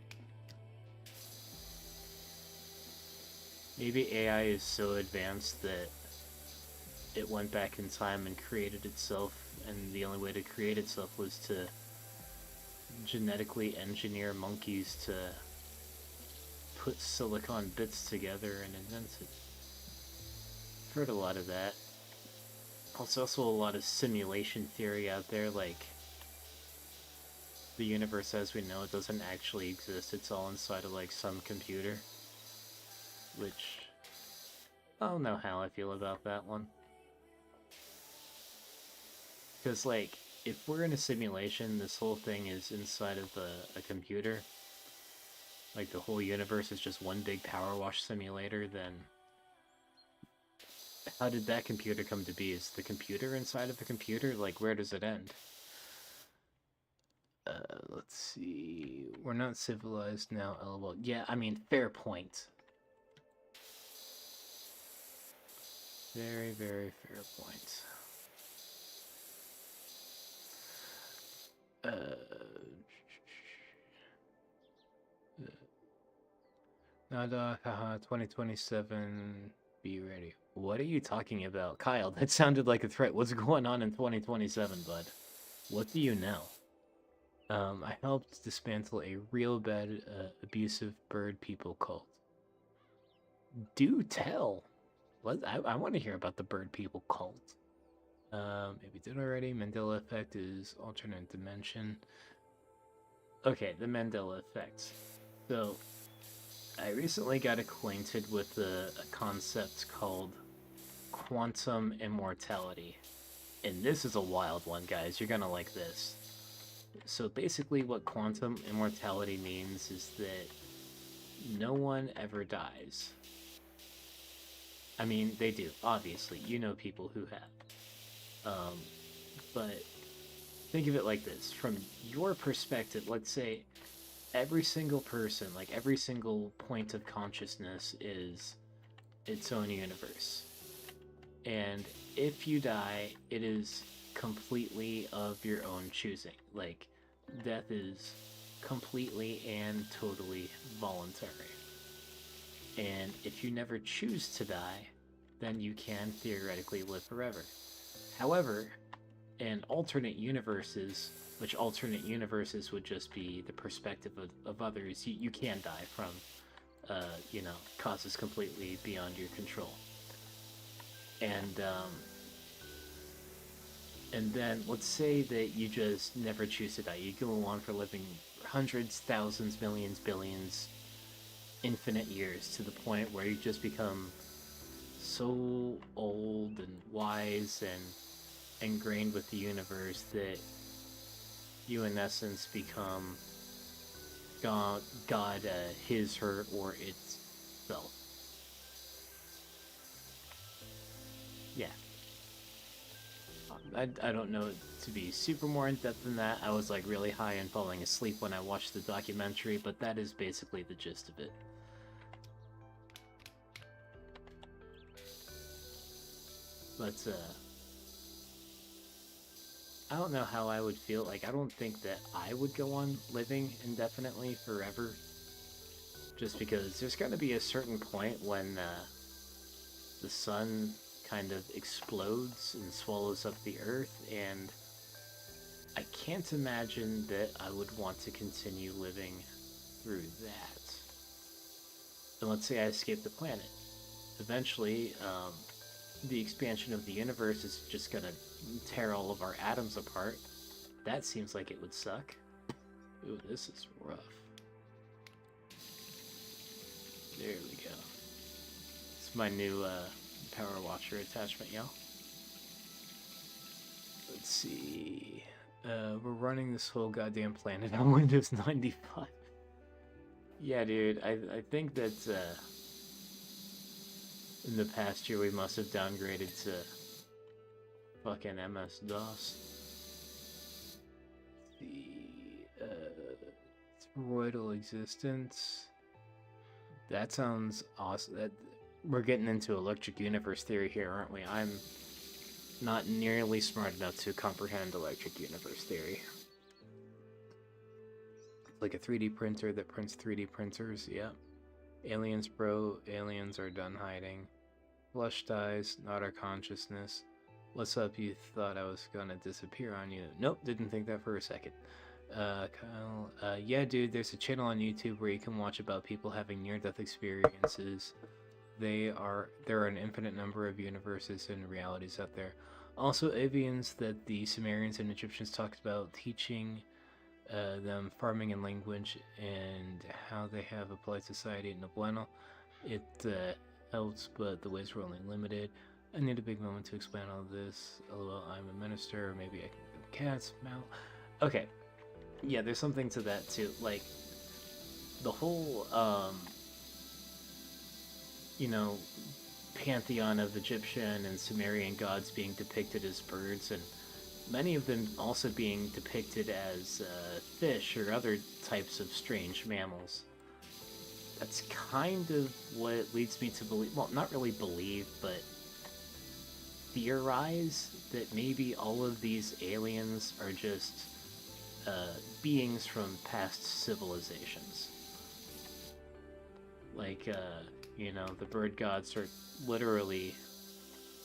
Speaker 1: Maybe AI is so advanced that it went back in time and created itself, and the only way to create itself was to genetically engineer monkeys to put silicon bits together and invent it. I've heard a lot of that. There's also a lot of simulation theory out there, like the universe as we know it doesn't actually exist, it's all inside of like some computer. Which, I don't know how I feel about that one. Because, like, if we're in a simulation, this whole thing is inside of a computer, like the whole universe is just one big power wash simulator, then how did that computer come to be? Is the computer inside of the computer? Like, where does it end? Let's see. We're not civilized now, LOL. Yeah, I mean, fair point. Very, very fair point. Nada, haha, 2027, be ready. What are you talking about? Kyle, that sounded like a threat. What's going on in 2027, bud? What do you know? I helped dismantle a real bad, abusive bird people cult. Do tell! I want to hear about the bird people cult. Maybe did already. Mandela effect is alternate dimension. Okay, the Mandela effect. So, I recently got acquainted with a concept called quantum immortality. And this is a wild one, guys. You're gonna like this. So basically what quantum immortality means is that no one ever dies. I mean, they do, obviously. You know people who have. But think of it like this. From your perspective, let's say every single person, like every single point of consciousness is its own universe. And if you die, it is completely of your own choosing. Like, death is completely and totally voluntary. And if you never choose to die, then you can theoretically live forever. However, in alternate universes, which alternate universes would just be the perspective of others, you can die from, causes completely beyond your control. And then let's say that you just never choose to die. You go on for living hundreds, thousands, millions, billions, infinite years, to the point where you just become so old and wise and ingrained with the universe that you in essence become God, his, her, or itself. Yeah. I don't know it to be super more in depth than that. I was like really high and falling asleep when I watched the documentary, but that is basically the gist of it. But I don't know how I would feel. Like, I don't think that I would go on living indefinitely forever, just because there's going to be a certain point when the sun kind of explodes and swallows up the earth, and I can't imagine that I would want to continue living through that. And let's say I escape the planet. Eventually, the expansion of the universe is just gonna tear all of our atoms apart. That seems like it would suck. Ooh, this is rough. There we go. It's my new Power Watcher attachment, y'all. Let's see. We're running this whole goddamn planet on Windows 95. Yeah, dude, I think that in the past year we must have downgraded to fucking MS-DOS. The toroidal existence. That sounds awesome. That we're getting into electric universe theory here, aren't we? I'm not nearly smart enough to comprehend electric universe theory. Like a 3D printer that prints 3D printers, yeah. Aliens, bro. Aliens are done hiding. Flush dies, not our consciousness. What's up? You thought I was gonna disappear on you? Nope, didn't think that for a second. Kyle, yeah, dude, there's a channel on YouTube where you can watch about people having near-death experiences. There are an infinite number of universes and realities out there. Also, avians that the Sumerians and Egyptians talked about, teaching them farming and language and how they have a polite society in Noblano. It helps, but the ways were only limited. I need a big moment to explain all this. Although I'm a minister, maybe I can give cats mouth. Okay, yeah, there's something to that too. Like the whole, pantheon of Egyptian and Sumerian gods being depicted as birds, and many of them also being depicted as fish or other types of strange mammals. That's kind of what leads me to believe, well, not really believe, but theorize that maybe all of these aliens are just beings from past civilizations. Like, the bird gods are literally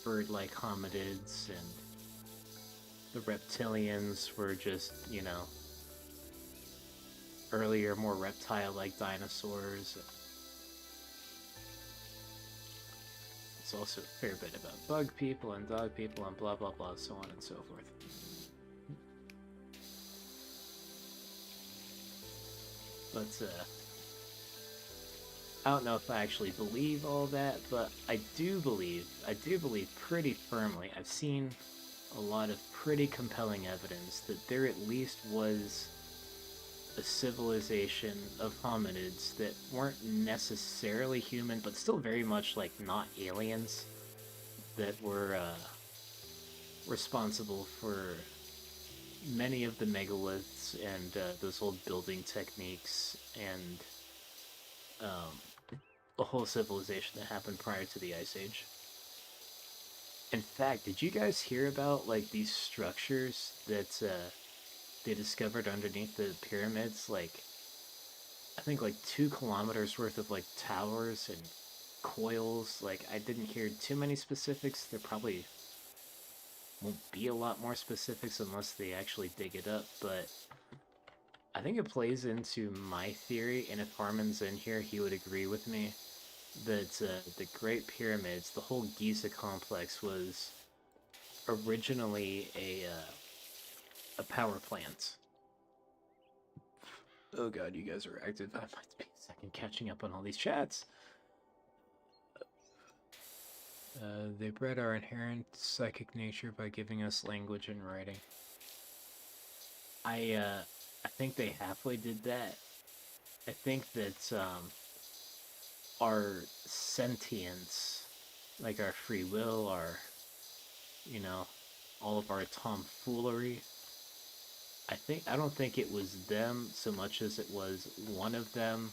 Speaker 1: bird-like hominids, and the reptilians were just, earlier, more reptile-like dinosaurs. It's also a fair bit about bug people and dog people and blah blah blah, so on and so forth. But, I don't know if I actually believe all that, but I do believe pretty firmly. I've seen a lot of pretty compelling evidence that there at least was a civilization of hominids that weren't necessarily human, but still very much like not aliens, that were responsible for many of the megaliths and those old building techniques and a whole civilization that happened prior to the Ice Age. In fact, did you guys hear about like these structures that they discovered underneath the pyramids? Like, I think like 2 kilometers worth of like towers and coils. Like, I didn't hear too many specifics. There probably won't be a lot more specifics unless they actually dig it up, but I think it plays into my theory, and if Harmon's in here, he would agree with me, that the Great Pyramids, the whole Giza complex, was originally a power plant. Oh god, you guys are active. I might be a second catching up on all these chats. They bred our inherent psychic nature by giving us language and writing. I think they halfway did that. I think that our sentience, like our free will, our, you know, all of our tomfoolery, I don't think it was them so much as it was one of them,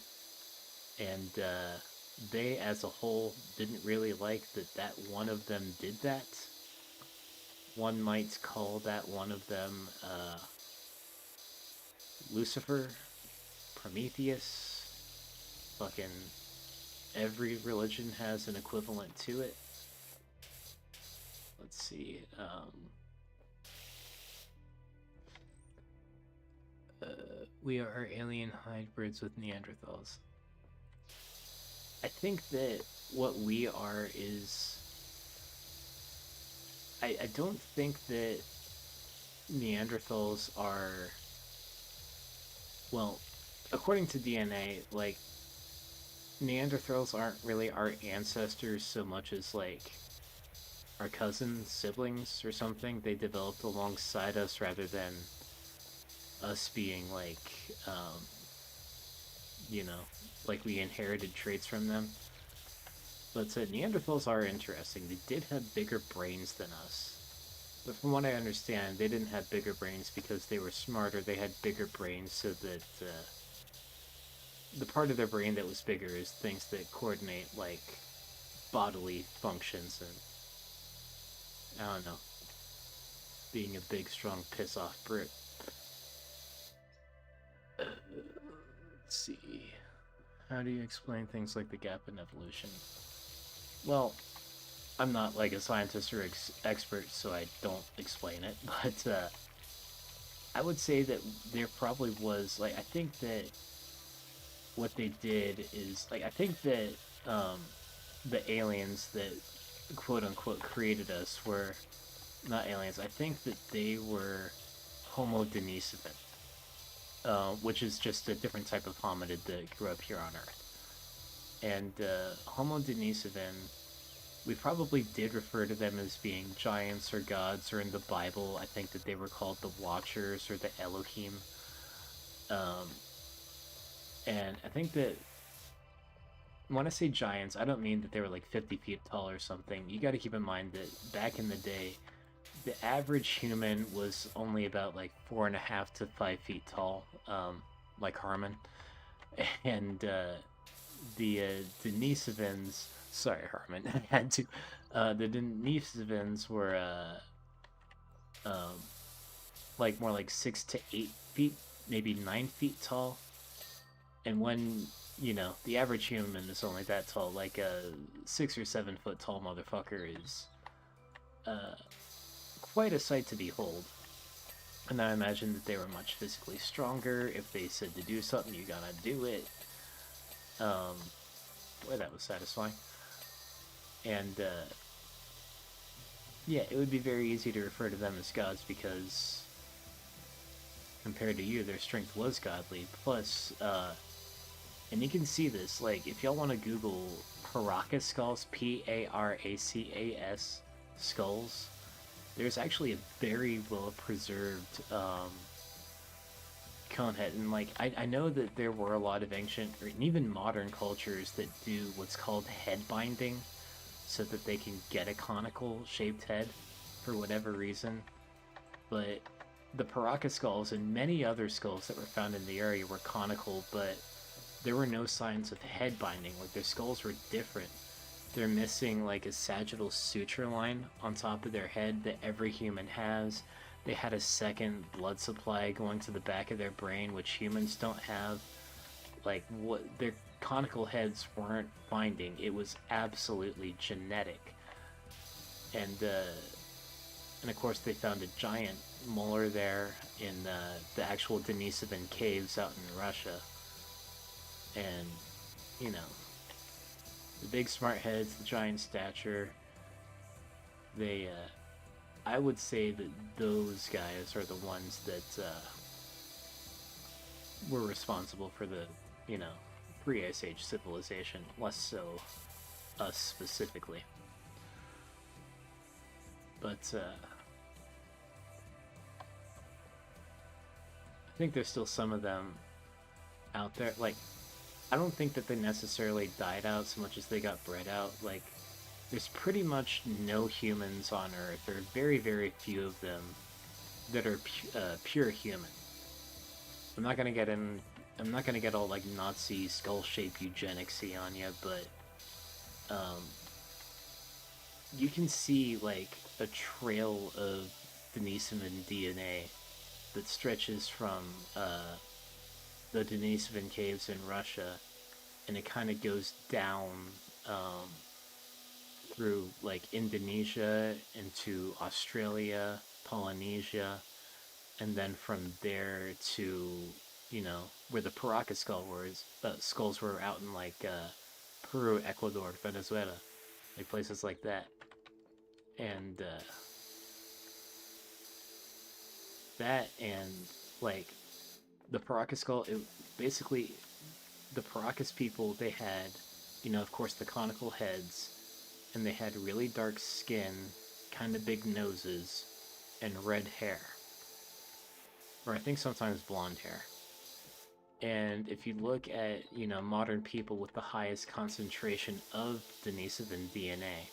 Speaker 1: and they as a whole didn't really like that one of them did that. One might call that one of them Lucifer, Prometheus. Fucking every religion has an equivalent to it. Let's see. We are alien hybrids with Neanderthals. I think that what we are is... I don't think that Neanderthals are... Well, according to DNA, like, Neanderthals aren't really our ancestors so much as, like, our cousins, siblings, or something. They developed alongside us rather than us being, like, you know, like we inherited traits from them. But Neanderthals are interesting. They did have bigger brains than us. But from what I understand, they didn't have bigger brains because they were smarter. They had bigger brains so that the part of their brain that was bigger is things that coordinate, like, bodily functions and, I don't know, being a big, strong, piss-off brute. Let's see. How do you explain things like the gap in evolution? Well, I'm not like a scientist or expert, so I don't explain it, but I would say that there probably was, like, I think that what they did is, like, I think that the aliens that quote-unquote created us were not aliens. I think that they were Homo Denisovans, which is just a different type of hominid that grew up here on Earth. And Homo Denisovan, we probably did refer to them as being giants or gods, or in the Bible, I think that they were called the Watchers or the Elohim. And I think that when I say giants, I don't mean that they were like 50 feet tall or something. You got to keep in mind that back in the day, the average human was only about like 4.5 to 5 feet tall, like Harmon. And the Denisovans, sorry Harmon, I had to, the Denisovans were like more like 6 to 8 feet, maybe 9 feet tall. And when, you know, the average human is only that tall, like a 6 or 7 foot tall motherfucker is quite a sight to behold. And I imagine that they were much physically stronger. If they said to do something, you gotta do it. Boy, that was satisfying. And yeah, it would be very easy to refer to them as gods because compared to you, their strength was godly. Plus, and you can see this, like, if y'all want to Google Paracas skulls, Paracas skulls, there's actually a very well preserved cone head. And, like, I know that there were a lot of ancient, or even modern cultures that do what's called head binding, so that they can get a conical shaped head for whatever reason. But the Paraka skulls and many other skulls that were found in the area were conical, but there were no signs of head binding. Like, their skulls were different. They're missing like a sagittal suture line on top of their head that every human has. They had a second blood supply going to the back of their brain, which humans don't have. Like, what their conical heads weren't binding. It was absolutely genetic. And of course they found a giant molar there in the actual Denisovan caves out in Russia. And, you know, the big smart heads, the giant stature, they, I would say that those guys are the ones that were responsible for the, you know, pre-Ice Age civilization, less so us specifically. But, I think there's still some of them out there. Like, I don't think that they necessarily died out so much as they got bred out. Like, there's pretty much no humans on Earth. There are very, very few of them that are pure human. I'm not gonna get all like Nazi skull-shaped eugenicsy on you, but you can see like a trail of Denisovan DNA that stretches from the Denisovan caves in Russia, and it kind of goes down through like Indonesia into Australia, Polynesia, and then from there to, you know, where the Paraka skulls were out in like Peru, Ecuador, Venezuela, like places like that. And that and like the Paraka skull, it basically, the Paracas people, they had, you know, of course the conical heads, and they had really dark skin, kind of big noses, and red hair. Or I think sometimes blonde hair. And if you look at, you know, modern people with the highest concentration of Denisovan DNA,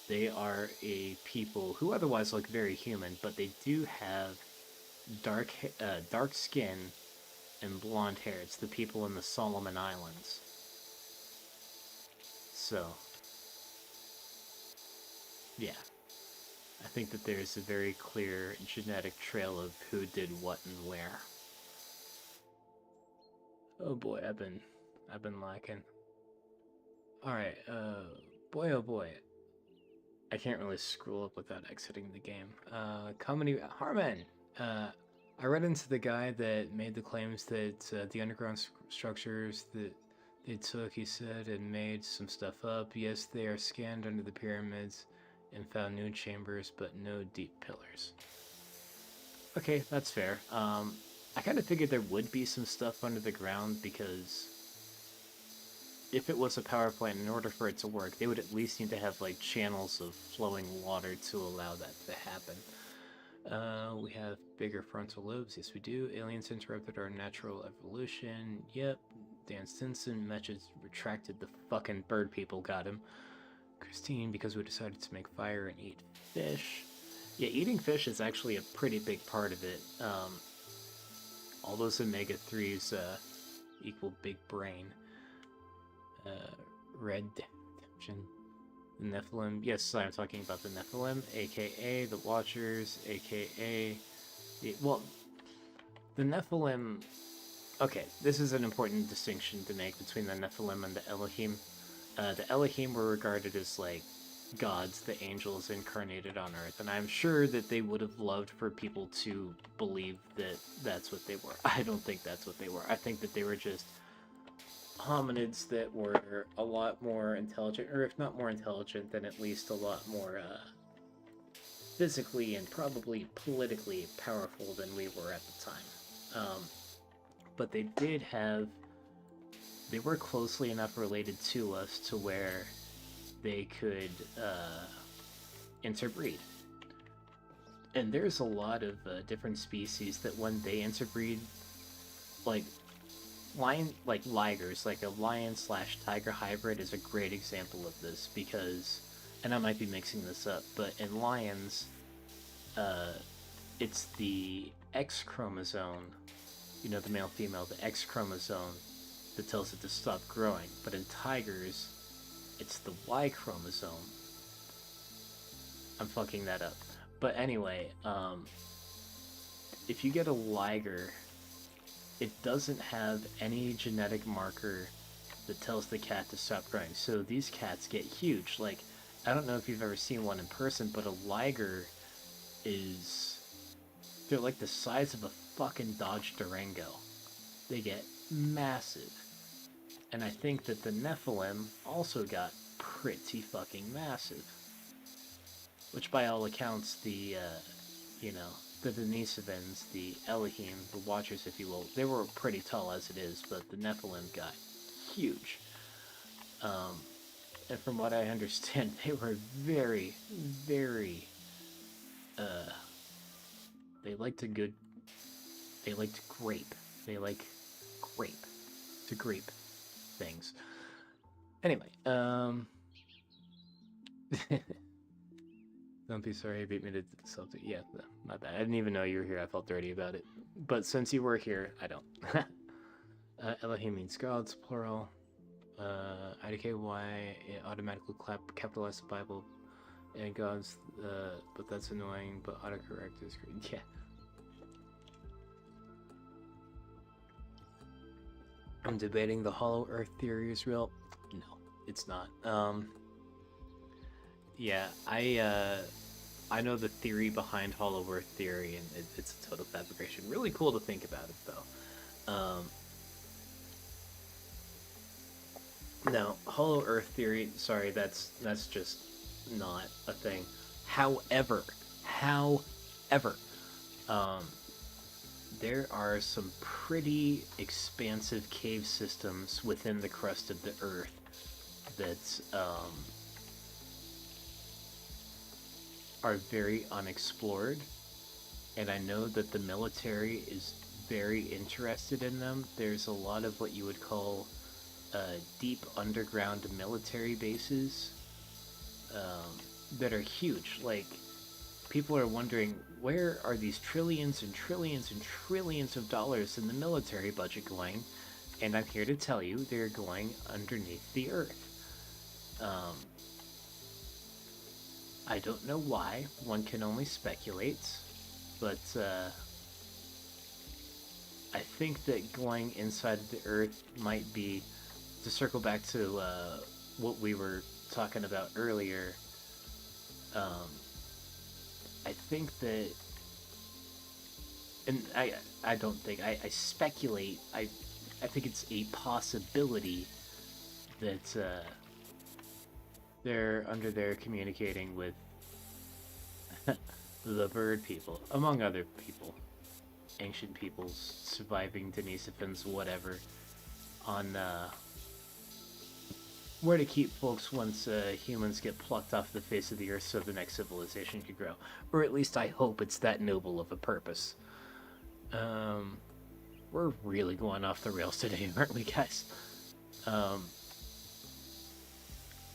Speaker 1: they are a people who otherwise look very human, but they do have dark skin and blonde hair. It's the people in the Solomon Islands. So, yeah. I think that there's a very clear genetic trail of who did what and where. Oh boy, I've been lacking. Alright, boy oh boy. I can't really scroll up without exiting the game. Comedy, Harmon! I read into the guy that made the claims that the underground structures that they took, he said, and made some stuff up. Yes, they are scanned under the pyramids and found new chambers, but no deep pillars. Okay, that's fair. I kind of figured there would be some stuff under the ground, because if it was a power plant, in order for it to work, they would at least need to have like channels of flowing water to allow that to happen. We have bigger frontal lobes. Yes, we do. Aliens interrupted our natural evolution. Yep. Dan Stinson matches retracted the fucking bird people got him. Christine, because we decided to make fire and eat fish. Yeah, eating fish is actually a pretty big part of it. All those omega-3s equal big brain. Red Redemption. The Nephilim. Yes, I'm talking about the Nephilim, aka the Watchers, aka the Nephilim. Okay, this is an important distinction to make between the Nephilim and the Elohim. The Elohim were regarded as like gods, the angels incarnated on Earth, and I'm sure that they would have loved for people to believe that that's what they were. I don't think that's what they were. I think that they were just hominids that were a lot more intelligent, or if not more intelligent, then at least a lot more physically and probably politically powerful than we were at the time. But they were closely enough related to us to where they could interbreed. And there's a lot of different species that when they interbreed, like ligers, like a lion/tiger hybrid is a great example of this, because, and I might be mixing this up, but in lions, it's the X chromosome, you know, the male-female, the X chromosome that tells it to stop growing. But in tigers, it's the Y chromosome. I'm fucking that up. But anyway, if you get a liger, it doesn't have any genetic marker that tells the cat to stop growing. So these cats get huge. Like, I don't know if you've ever seen one in person, but a liger is... they're like the size of a fucking Dodge Durango. They get massive. And I think that the Nephilim also got pretty fucking massive. Which by all accounts, the, you know, the Denisovans, the Elohim, the Watchers, if you will, they were pretty tall as it is, but the Nephilim got huge. And from what I understand, they were very, very, they liked to grape. They like grape. To grape things. Anyway, don't be sorry I beat me to something. Yeah, my bad. I didn't even know you were here. I felt dirty about it. But since you were here, I don't. Elohim means gods, plural. IDKY, it automatically capitalized the Bible and gods, but that's annoying, but autocorrect is great. Yeah. I'm debating the hollow earth theory is real. No, it's not. Yeah, I know the theory behind hollow earth theory, and it's a total fabrication. Really cool to think about it, though. No, hollow earth theory, sorry, that's just not a thing. However, there are some pretty expansive cave systems within the crust of the earth that are very unexplored, and I know that the military is very interested in them. There's a lot of what you would call deep underground military bases that are huge. Like, people are wondering, where are these trillions and trillions and trillions of dollars in the military budget going? And I'm here to tell you, they're going underneath the earth. I don't know why, one can only speculate, but I think that going inside the earth might be, to circle back to what we were talking about earlier, I think that, and I don't think, I speculate, I think it's a possibility that they're under there communicating with the bird people, among other people, ancient peoples, surviving Denisovans, whatever, on where to keep folks once humans get plucked off the face of the earth so the next civilization could grow. Or at least I hope it's that noble of a purpose. We're really going off the rails today, aren't we, guys?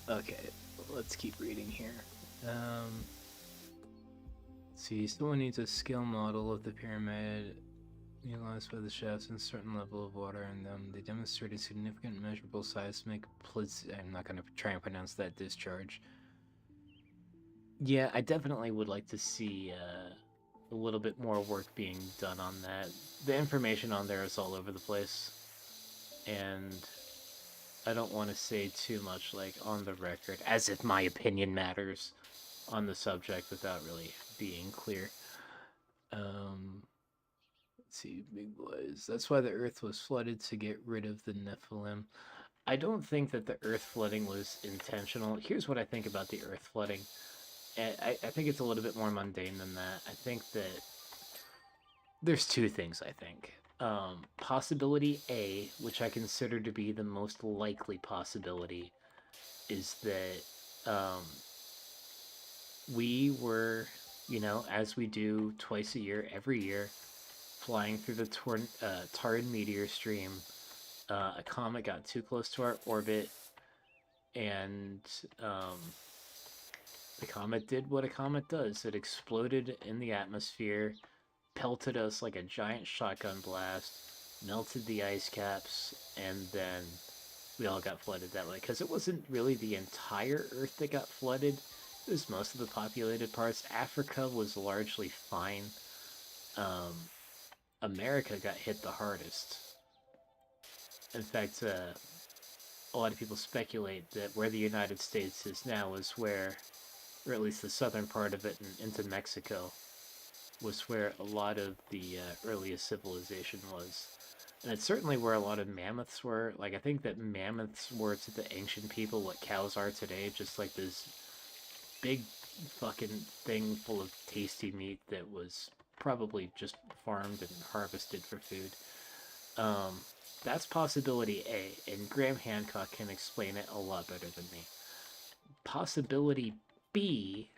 Speaker 1: Okay, let's keep reading here. Let's see, someone needs a scale model of the pyramid utilized by the shafts and a certain level of water in them. They demonstrate a significant measurable seismic I'm not going to try and pronounce that discharge. Yeah, I definitely would like to see a little bit more work being done on that. The information on there is all over the place, and I don't want to say too much, like, on the record, as if my opinion matters on the subject without really being clear. Let's see, big boys. That's why the earth was flooded, to get rid of the Nephilim. I don't think that the earth flooding was intentional. Here's what I think about the earth flooding. I think it's a little bit more mundane than that. I think that there's two things, I think. Possibility A, which I consider to be the most likely possibility, is that we were, you know, as we do twice a year, every year, flying through the Taran meteor stream. A comet got too close to our orbit, and The comet did what a comet does. It exploded in the atmosphere, pelted us like a giant shotgun blast, melted the ice caps, and then we all got flooded that way. Because it wasn't really the entire Earth that got flooded, it was most of the populated parts. Africa was largely fine. America got hit the hardest. In fact, a lot of people speculate that where the United States is now is where, or at least the southern part of it and into Mexico, was where a lot of the earliest civilization was. And it's certainly where a lot of mammoths were. Like, I think that mammoths were to the ancient people what cows are today, just like this big fucking thing full of tasty meat that was probably just farmed and harvested for food. That's possibility A, and Graham Hancock can explain it a lot better than me. Possibility B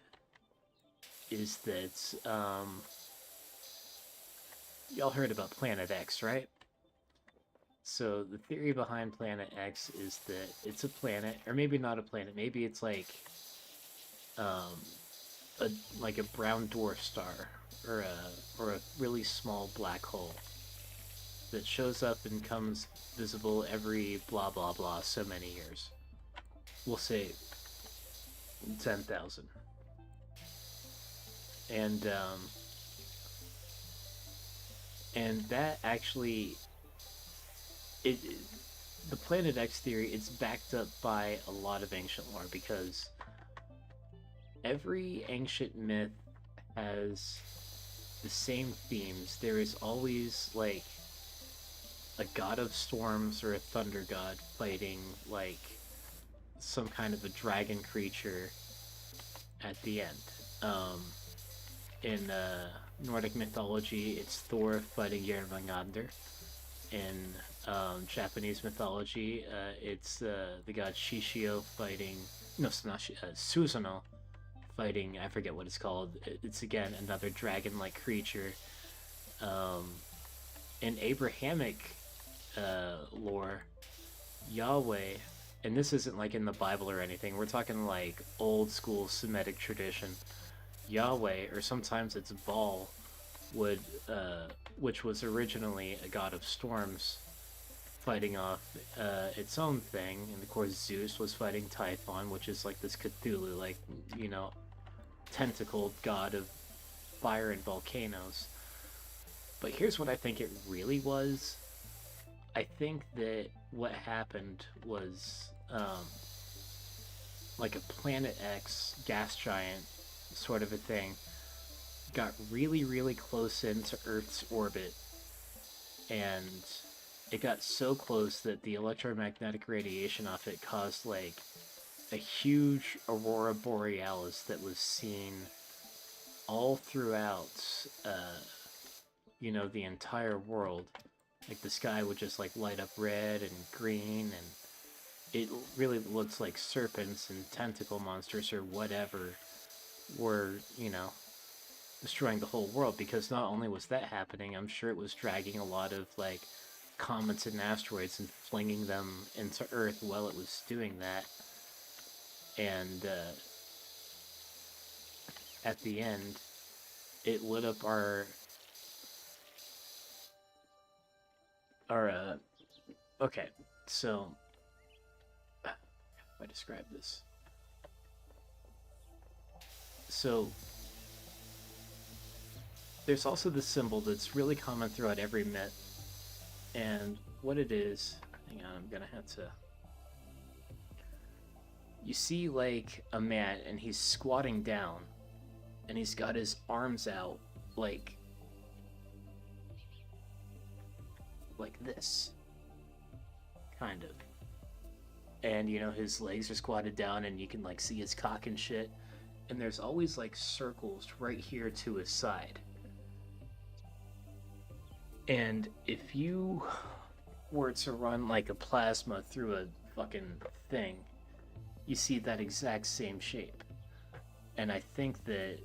Speaker 1: is that, y'all heard about Planet X, right? So the theory behind Planet X is that it's a planet, or maybe not a planet, maybe it's like a brown dwarf star, or a really small black hole that shows up and comes visible every blah blah blah so many years. We'll say 10,000. And that actually, the Planet X theory, it's backed up by a lot of ancient lore, because every ancient myth has the same themes. There is always like a god of storms or a thunder god fighting like some kind of a dragon creature at the end. In Nordic mythology, it's Thor fighting Jörmungandr. In Japanese mythology, it's the god Shishio fighting... No, it's not Susanoo fighting... I forget what it's called. It's, again, another dragon-like creature. In Abrahamic lore, Yahweh... And this isn't like in the Bible or anything. We're talking like old-school Semitic tradition. Yahweh, or sometimes it's Baal, which was originally a god of storms, fighting off its own thing, and of course Zeus was fighting Typhon, which is like this Cthulhu, like, you know, tentacled god of fire and volcanoes. But here's what I think it really was. I think that what happened was like a Planet X gas giant sort of a thing got really, really close into Earth's orbit, and it got so close that the electromagnetic radiation off it caused like a huge aurora borealis that was seen all throughout you know, the entire world. Like the sky would just like light up red and green, and it really looks like serpents and tentacle monsters or whatever were, you know, destroying the whole world. Because not only was that happening, I'm sure it was dragging a lot of like comets and asteroids and flinging them into Earth while it was doing that. And at the end, it lit up our okay, so how do I describe this? So there's also this symbol that's really common throughout every myth, and what it is, hang on, I'm gonna have to, you see like a man and he's squatting down and he's got his arms out like this, kind of, and you know, his legs are squatted down and you can like see his cock and shit, and there's always like circles right here to his side. And if you were to run like a plasma through a fucking thing, you see that exact same shape. And I think that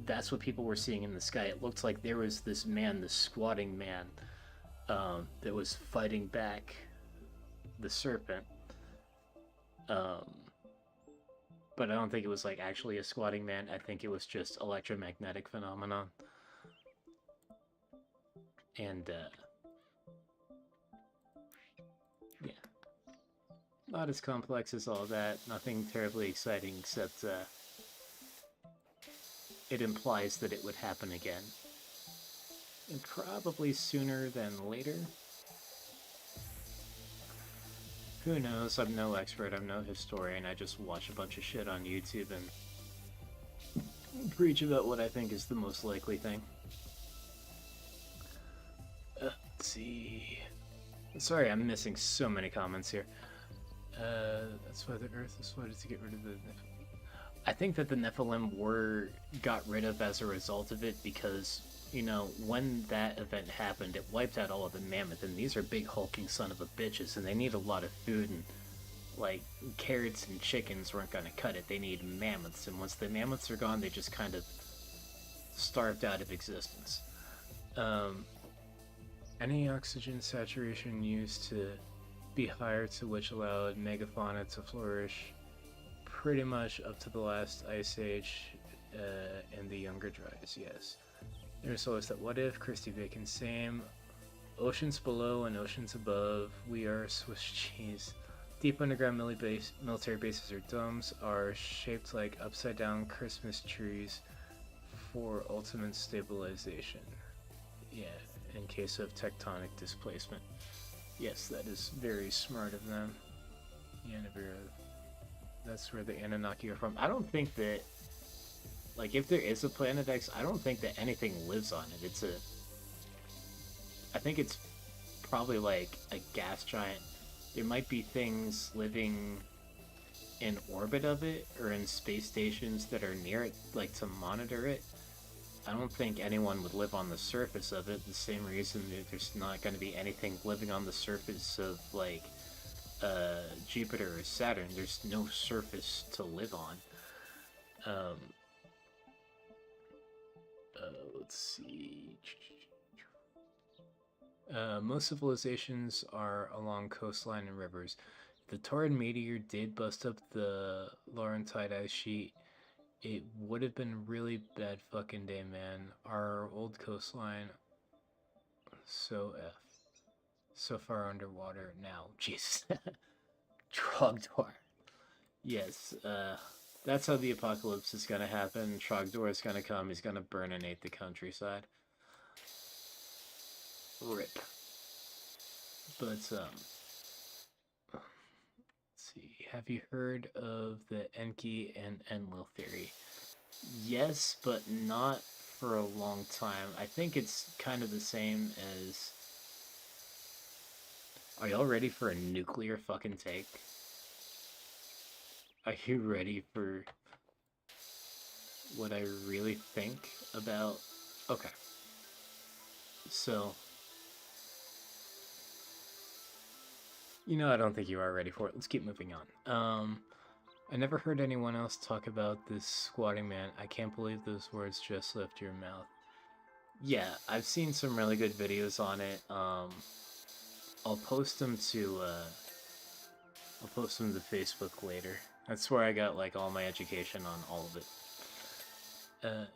Speaker 1: that's what people were seeing in the sky. It looked like there was this man, this squatting man, that was fighting back the serpent. but I don't think it was like actually a squatting man. I think it was just electromagnetic phenomenon. And yeah, not as complex as all that. Nothing terribly exciting, except it implies that it would happen again, and probably sooner than later. Who knows? I'm no expert, I'm no historian, I just watch a bunch of shit on YouTube and preach about what I think is the most likely thing. Let's see. Sorry, I'm missing so many comments here. That's why the Earth is flooded to get rid of the Nephilim. I think that the Nephilim were got rid of as a result of it because, you know, when that event happened, it wiped out all of the mammoth, and these are big hulking son of a bitches, and they need a lot of food, and like carrots and chickens weren't gonna cut it. They need mammoths, and once the mammoths are gone, they just kind of starved out of existence. Any oxygen saturation used to be higher, to which allowed megafauna to flourish pretty much up to the last ice age and the younger dryas, yes. There's always that what if, Christy Bacon, same. Oceans below and oceans above, we are Swiss cheese. Deep underground military bases or domes are shaped like upside down Christmas trees for ultimate stabilization. Yeah, in case of tectonic displacement. Yes, that is very smart of them. That's where the Anunnaki are from. I don't think that, like, if there is a Planet X, I don't think that anything lives on it. I think it's probably like a gas giant. There might be things living in orbit of it or in space stations that are near it, like to monitor it. I don't think anyone would live on the surface of it. The same reason that there's not going to be anything living on the surface of, like, Jupiter or Saturn. There's no surface to live on. Let's see. Most civilizations are along coastline and rivers. The Taurid meteor did bust up the Laurentide ice sheet. It would have been a really bad fucking day, man. Our old coastline, so far underwater now. Jesus. Trogdor. Yes, that's how the apocalypse is gonna happen. Trogdor is gonna come, he's gonna burninate the countryside. RIP. But, let's see, have you heard of the Enki and Enlil theory? Yes, but not for a long time. I think it's kind of the same as... Are y'all ready for a nuclear fucking take? Are you ready for what I really think about... Okay. So... You know, I don't think you are ready for it. Let's keep moving on. I never heard anyone else talk about this squatting man. I can't believe those words just left your mouth. Yeah, I've seen some really good videos on it. I'll post them to Facebook later. That's where I got, like, all my education on all of it.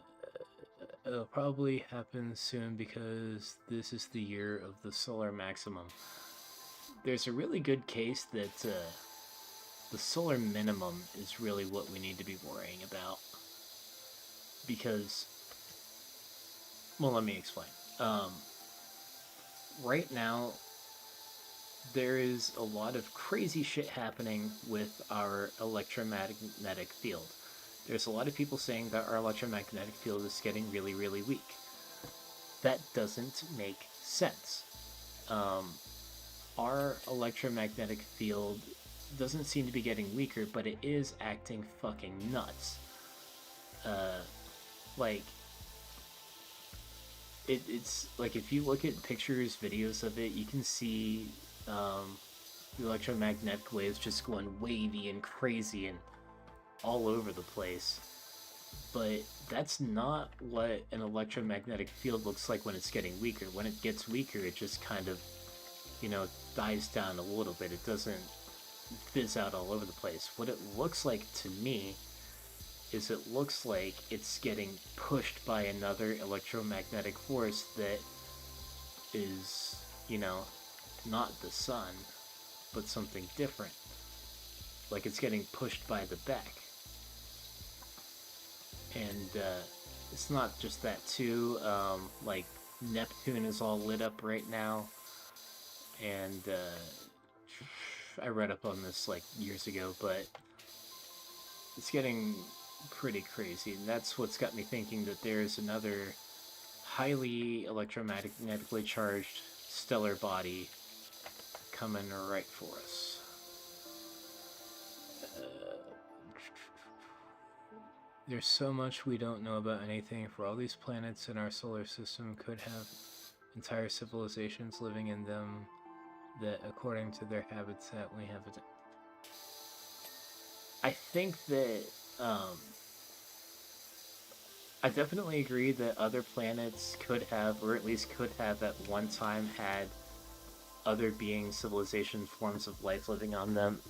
Speaker 1: It'll probably happen soon because this is the year of the solar maximum. There's a really good case that the solar minimum is really what we need to be worrying about. Because, well, let me explain. Right now, there is a lot of crazy shit happening with our electromagnetic field. There's a lot of people saying that our electromagnetic field is getting really, really weak. That doesn't make sense. Our electromagnetic field doesn't seem to be getting weaker, but it is acting fucking nuts. Like, it's like, if you look at pictures, videos of it, you can see the electromagnetic waves just going wavy and crazy and all over the place. But that's not what an electromagnetic field looks like when it's getting weaker. When it gets weaker, it just kind of, you know, dies down a little bit. It doesn't fizz out all over the place. What it looks like to me is it looks like it's getting pushed by another electromagnetic force that is, you know, not the sun, but something different. Like it's getting pushed by the Beck. And it's not just that too. Like Neptune is all lit up right now, and I read up on this like years ago, but it's getting pretty crazy, and that's what's got me thinking that there's another highly electromagnetically charged stellar body coming right for us. There's so much we don't know about anything, for all these planets in our solar system could have entire civilizations living in them that, according to their habitat, we have it. I think that, I definitely agree that other planets could have, or at least could have at one time, had other beings, civilizations, forms of life living on them.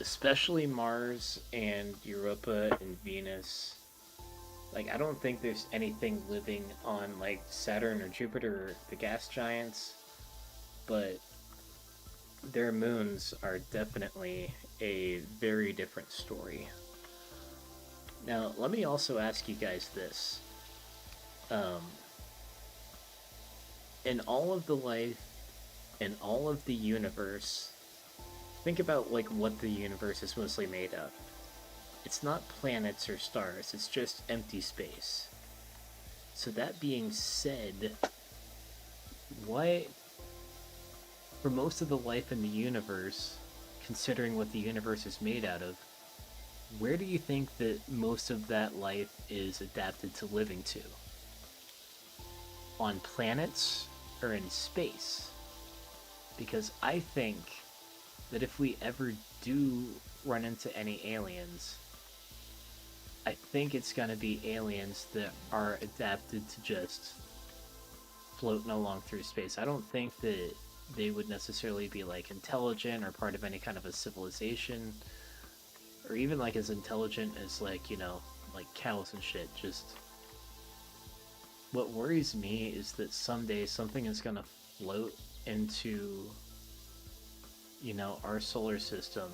Speaker 1: Especially Mars and Europa and Venus. Like, I don't think there's anything living on, like, Saturn or Jupiter or the gas giants, but their moons are definitely a very different story. Now, let me also ask you guys this. In all of the life, in all of the universe, think about like what the universe is mostly made of. It's not planets or stars, it's just empty space. So that being said, what, for most of the life in the universe, considering what the universe is made out of, where do you think that most of that life is adapted to living to? On planets or in space? Because I think that if we ever do run into any aliens, I think it's going to be aliens that are adapted to just floating along through space. I don't think that they would necessarily be like intelligent or part of any kind of a civilization, or even like as intelligent as like, you know, like cows and shit. Just what worries me is that someday something is going to float into, you know, our solar system,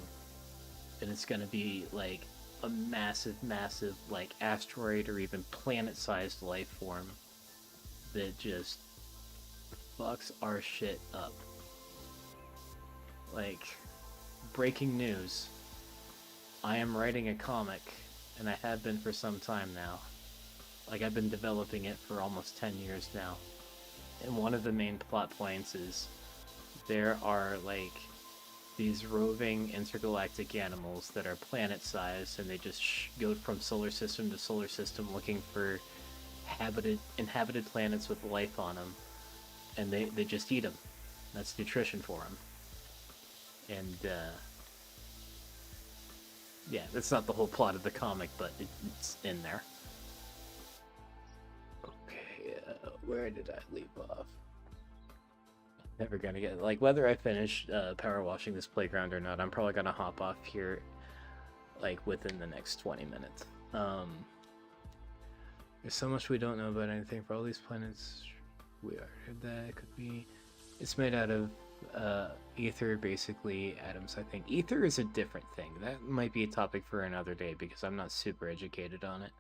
Speaker 1: and it's gonna be like a massive like asteroid or even planet-sized life form that just fucks our shit up. Like, breaking news, I am writing a comic, and I have been for some time now. Like, I've been developing it for almost 10 years now, and one of the main plot points is there are like these roving intergalactic animals that are planet-sized, and they just go from solar system to solar system looking for inhabited planets with life on them, and they just eat them. That's nutrition for them. And yeah, that's not the whole plot of the comic, but it's in there. Okay, where did I leave off? Never gonna get, like, whether I finish power washing this playground or not, I'm probably gonna hop off here like within the next 20 minutes. There's so much we don't know about anything. For all these planets, we are that could be. It's made out of ether, basically atoms. I think ether is a different thing. That might be a topic for another day because I'm not super educated on it.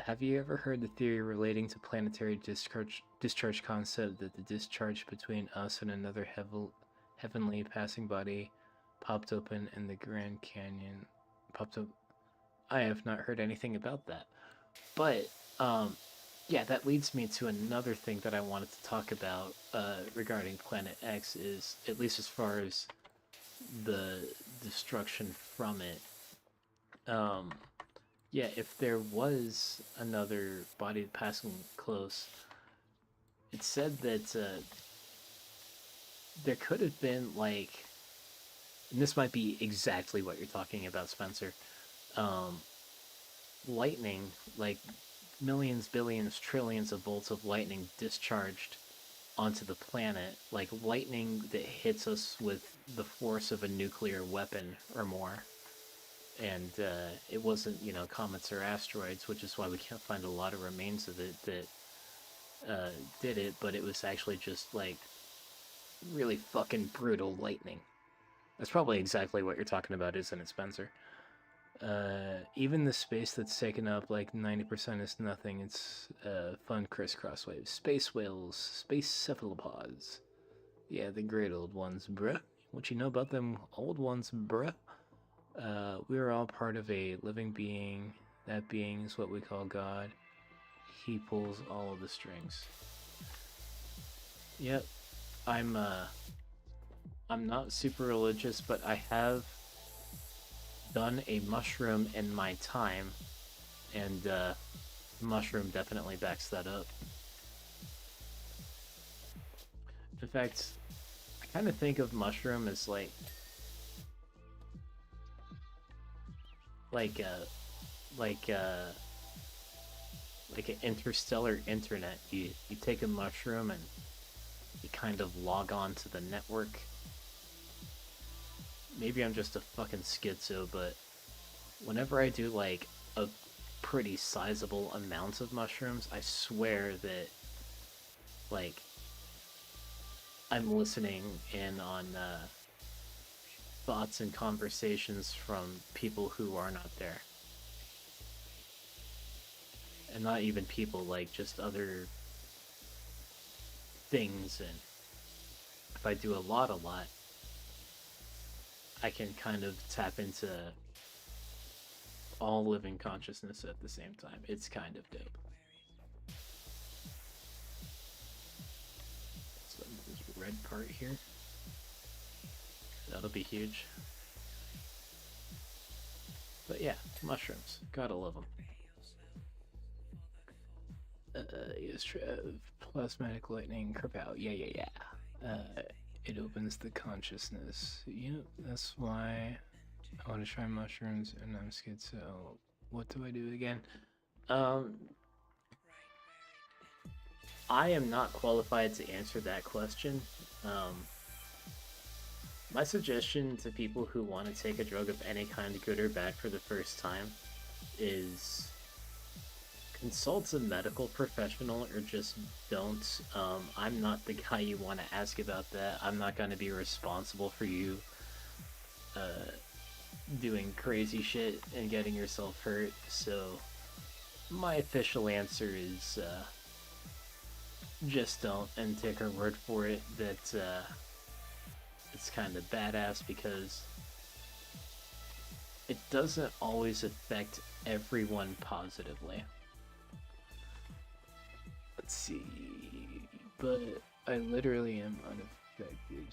Speaker 1: Have you ever heard the theory relating to planetary discharge concept that the discharge between us and another heavenly passing body popped open in the Grand Canyon? Popped up. I have not heard anything about that. But, yeah, that leads me to another thing that I wanted to talk about regarding Planet X, is, at least as far as the destruction from it. Yeah, if there was another body passing close, it said that there could have been, like, and this might be exactly what you're talking about, Spencer, lightning, like millions, billions, trillions of volts of lightning discharged onto the planet, like lightning that hits us with the force of a nuclear weapon or more. and it wasn't, you know, comets or asteroids, which is why we can't find a lot of remains of it that did it, but it was actually just like really fucking brutal lightning. That's probably exactly what you're talking about, isn't it, Spencer? Even the space that's taken up like 90% is nothing. It's fun crisscross waves. Space whales, space cephalopods. Yeah, the great old ones, bruh. What you know about them old ones, bruh? We are all part of a living being. That being is what we call God. He pulls all of the strings. Yep, I'm not super religious, but I have done a mushroom in my time, and mushroom definitely backs that up. In fact, I kind of think of mushroom as like a like a like an interstellar internet. You take a mushroom and you kind of log on to the network. Maybe I'm just a fucking schizo, but whenever I do like a pretty sizable amount of mushrooms, I swear that like I'm listening in on thoughts and conversations from people who are not there. And not even people, like just other things. And if I do a lot, I can kind of tap into all living consciousness at the same time. It's kind of dope. So this red part here, that'll be huge. But yeah, mushrooms, gotta love them. Yes, Trev, plasmatic lightning, Kerpow, yeah. It opens the consciousness. Yep, that's why I want to try mushrooms, and I'm schizo. What do I do again? I am not qualified to answer that question. My suggestion to people who want to take a drug of any kind, good or bad, for the first time is consult a medical professional or just don't. I'm not the guy you want to ask about that. I'm not going to be responsible for you doing crazy shit and getting yourself hurt. So my official answer is just don't, and take our word for it that it's kind of badass, because it doesn't always affect everyone positively. Let's see, but I literally am unaffected.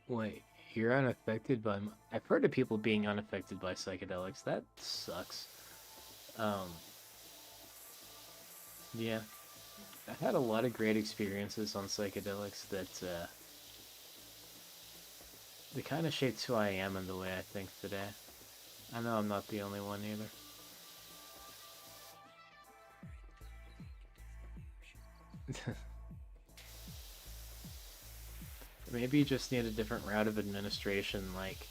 Speaker 1: Wait, you're unaffected by... I've heard of people being unaffected by psychedelics. That sucks. Yeah. I had a lot of great experiences on psychedelics that they kind of shaped who I am and the way I think today. I know I'm not the only one either. Maybe you just need a different route of administration. Like,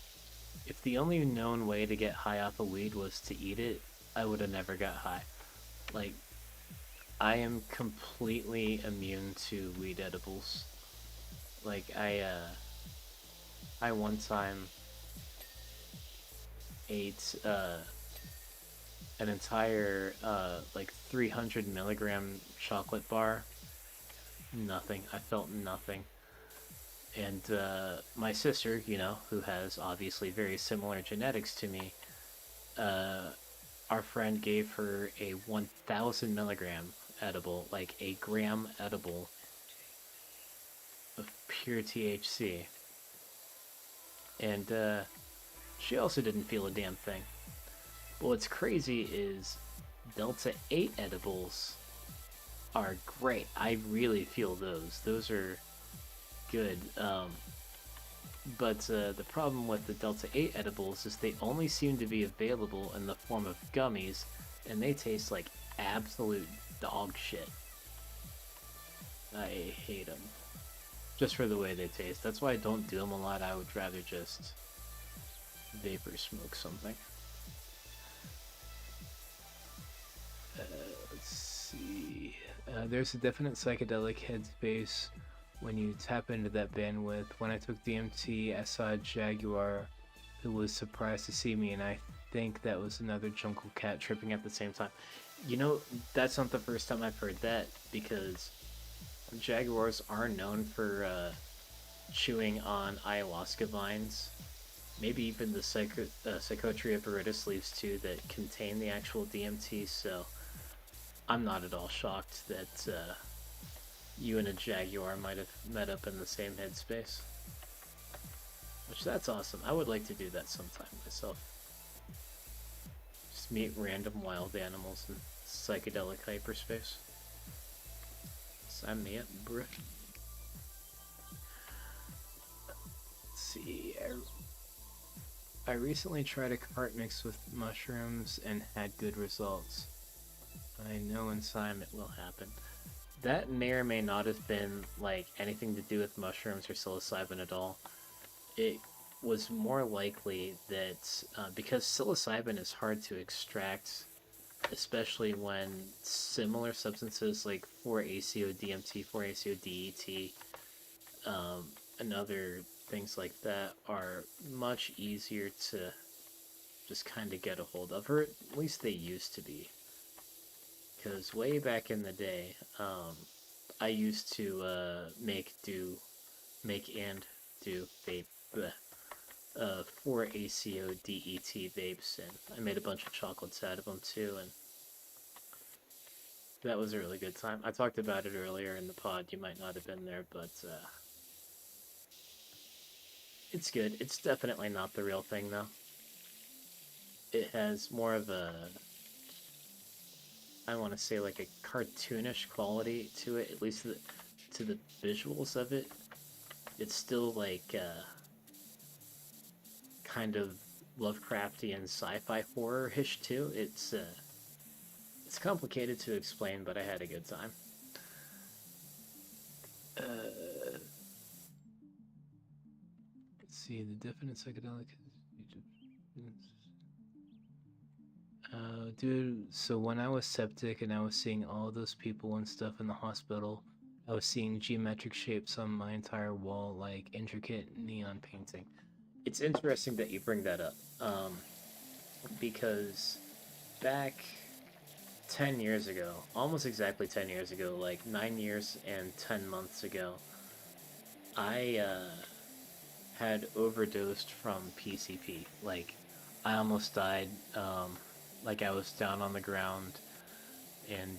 Speaker 1: if the only known way to get high off of weed was to eat it, I would have never got high. Like, I am completely immune to weed edibles. Like, I one time ate an entire like 300 milligram chocolate bar. Nothing. I felt nothing. And my sister, you know, who has obviously very similar genetics to me, our friend gave her a 1,000 milligram edible, like a gram edible of pure THC. And she also didn't feel a damn thing. But what's crazy is Delta 8 edibles are great. I really feel those. Those are good. But the problem with the Delta 8 edibles is they only seem to be available in the form of gummies, and they taste like absolute dog shit. I hate them. Just for the way they taste. That's why I don't do them a lot. I would rather just vapor smoke something. Let's see. There's a definite psychedelic headspace when you tap into that bandwidth. When I took DMT, I saw a jaguar who was surprised to see me, and I think that was another jungle cat tripping at the same time. You know, that's not the first time I've heard that, because jaguars are known for chewing on ayahuasca vines. Maybe even the Psychotria viridis leaves too that contain the actual DMT, so I'm not at all shocked that you and a jaguar might have met up in the same headspace. Which, that's awesome. I would like to do that sometime myself. Just meet random wild animals in psychedelic hyperspace. Sign me up, bruh. Let's see. I recently tried a cart mix with mushrooms and had good results. I know in time it will happen. That may or may not have been like anything to do with mushrooms or psilocybin at all. It was more likely that because psilocybin is hard to extract, especially when similar substances like 4-ACO-DMT, 4-ACO-DET, and other things like that are much easier to just kind of get a hold of, or at least they used to be. Because way back in the day, I used to make and do vape, 4-ACO-DET vapes, and I made a bunch of chocolates out of them too, and that was a really good time. I talked about it earlier in the pod. You might not have been there, but it's good. It's definitely not the real thing, though. It has more of a, I want to say, like a cartoonish quality to it, at least to the visuals of it. It's still like kind of Lovecraftian sci-fi horror-ish too. It's complicated to explain, but I had a good time. Let's see, the definite psychedelic. Dude, so when I was septic and I was seeing all those people and stuff in the hospital, I was seeing geometric shapes on my entire wall, like intricate neon painting. It's interesting that you bring that up, because back 10 years ago, almost exactly 10 years ago, like 9 years and 10 months ago, I had overdosed from PCP. Like, I almost died. Like, I was down on the ground, and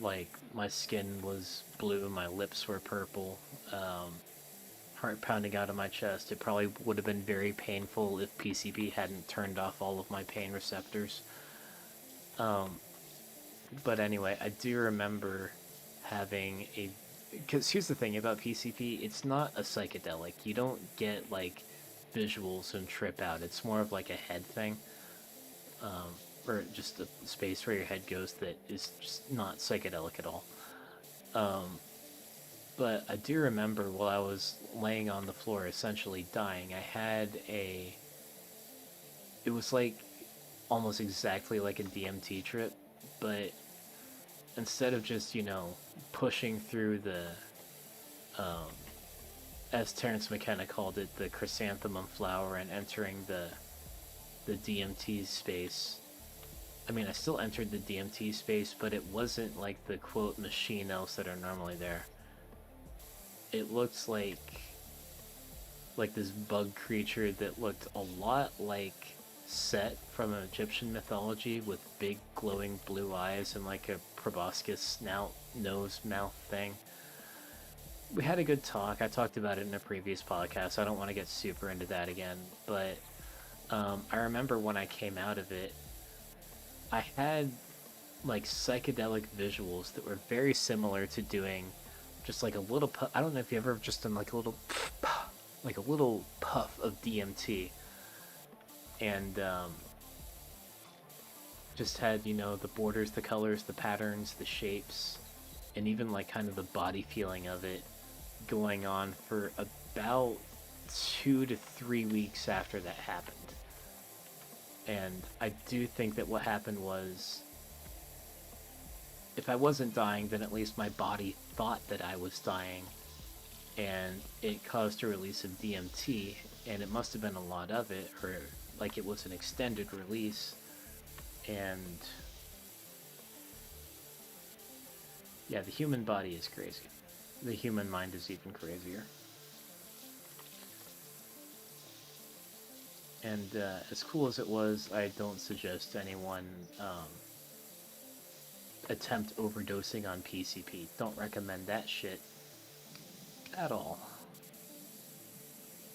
Speaker 1: like my skin was blue, my lips were purple, heart pounding out of my chest. It probably would have been very painful if PCP hadn't turned off all of my pain receptors. But anyway, I do remember having a, because here's the thing about PCP, it's not a psychedelic. You don't get like visuals and trip out. It's more of like a head thing, or just a space where your head goes that is just not psychedelic at all. But I do remember while I was laying on the floor, essentially dying, I had a, it was like almost exactly like a DMT trip, but instead of just, pushing through the, as Terrence McKenna called it, the chrysanthemum flower and entering the DMT space. I mean, I still entered the DMT space, but it wasn't like the quote machine elves that are normally there. It looked like this bug creature that looked a lot like Set from Egyptian mythology, with big glowing blue eyes and like a proboscis snout, nose, mouth thing. We had a good talk. I talked about it in a previous podcast. I don't want to get super into that again, but I remember when I came out of it, I had like psychedelic visuals that were very similar to doing just like a little I don't know if you ever just done like a little puff of DMT, and just had, the borders, the colors, the patterns, the shapes, and even like kind of the body feeling of it going on for about 2 to 3 weeks after that happened. And I do think that what happened was, if I wasn't dying, then at least my body thought that I was dying, and it caused a release of DMT, and it must have been a lot of it, or like it was an extended release. And yeah, the human body is crazy. The human mind is even crazier. And as cool as it was, I don't suggest anyone attempt overdosing on PCP. Don't recommend that shit at all.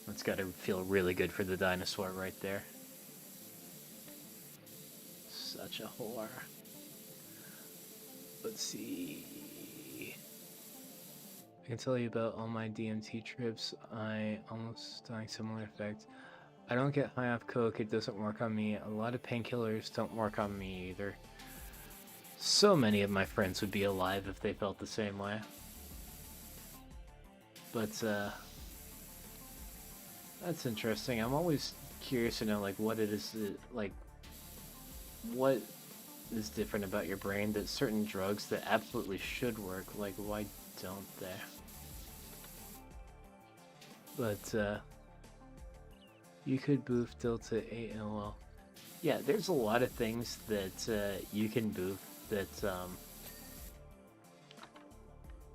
Speaker 1: That's gotta feel really good for the dinosaur right there. Such a whore. Let's see. I can tell you about all my DMT trips. I almost dying similar effect. I don't get high off coke, it doesn't work on me. A lot of painkillers don't work on me either. So many of my friends would be alive if they felt the same way. But, that's interesting. I'm always curious to know, like, what it is, like, what is different about your brain that certain drugs that absolutely should work, like, why don't they? But, you could boof Delta 8 LL. Yeah, there's a lot of things that you can boof that,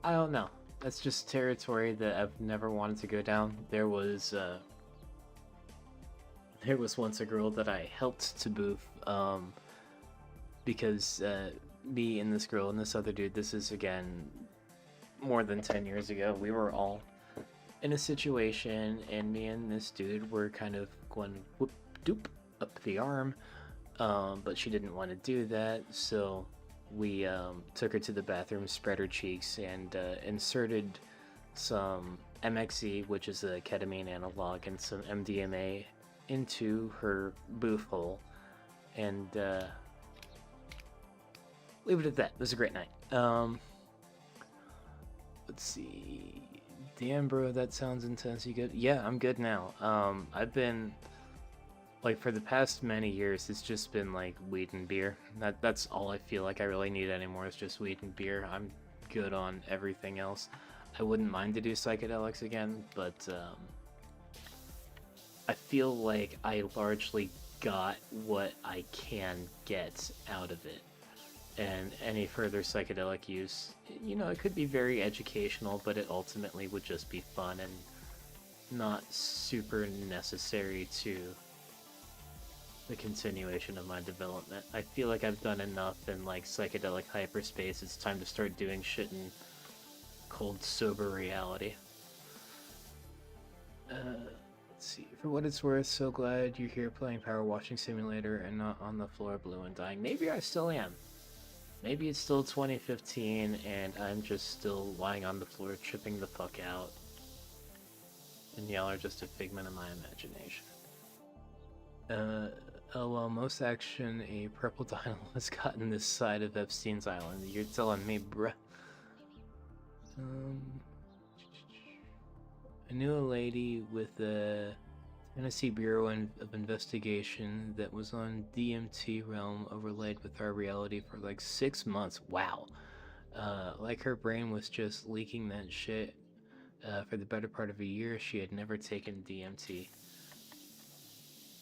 Speaker 1: I don't know. That's just territory that I've never wanted to go down. There was once a girl that I helped to boof, because me and this girl and this other dude, this is again more than 10 years ago, we were all in a situation, and me and this dude were kind of going whoop doop up the arm, but she didn't want to do that, so we took her to the bathroom, spread her cheeks, and inserted some MXE, which is a ketamine analog, and some MDMA into her boof hole, and leave it at that. It was a great night. Let's see. Damn, bro, that sounds intense. You good? Yeah, I'm good now. I've been, like, for the past many years, it's just been, like, weed and beer. That's all I feel like I really need anymore, is just weed and beer. I'm good on everything else. I wouldn't mind to do psychedelics again, but, I feel like I largely got what I can get out of it. And any further psychedelic use, you know, it could be very educational, but it ultimately would just be fun and not super necessary to the continuation of my development. I feel like I've done enough in, like, psychedelic hyperspace. It's time to start doing shit in cold, sober reality. Let's see. For what it's worth, so glad you're here playing Power Washing Simulator and not on the floor blue and dying. Maybe I still am. Maybe it's still 2015 and I'm just still lying on the floor tripping the fuck out. And y'all are just a figment of my imagination. Oh well, most action a purple dino has gotten this side of Epstein's Island. You're telling me, bruh. I knew a lady with the Tennessee Bureau of Investigation that was on DMT realm overlaid with our reality for like 6 months. Wow. Like her brain was just leaking that shit for the better part of a year. She had never taken DMT.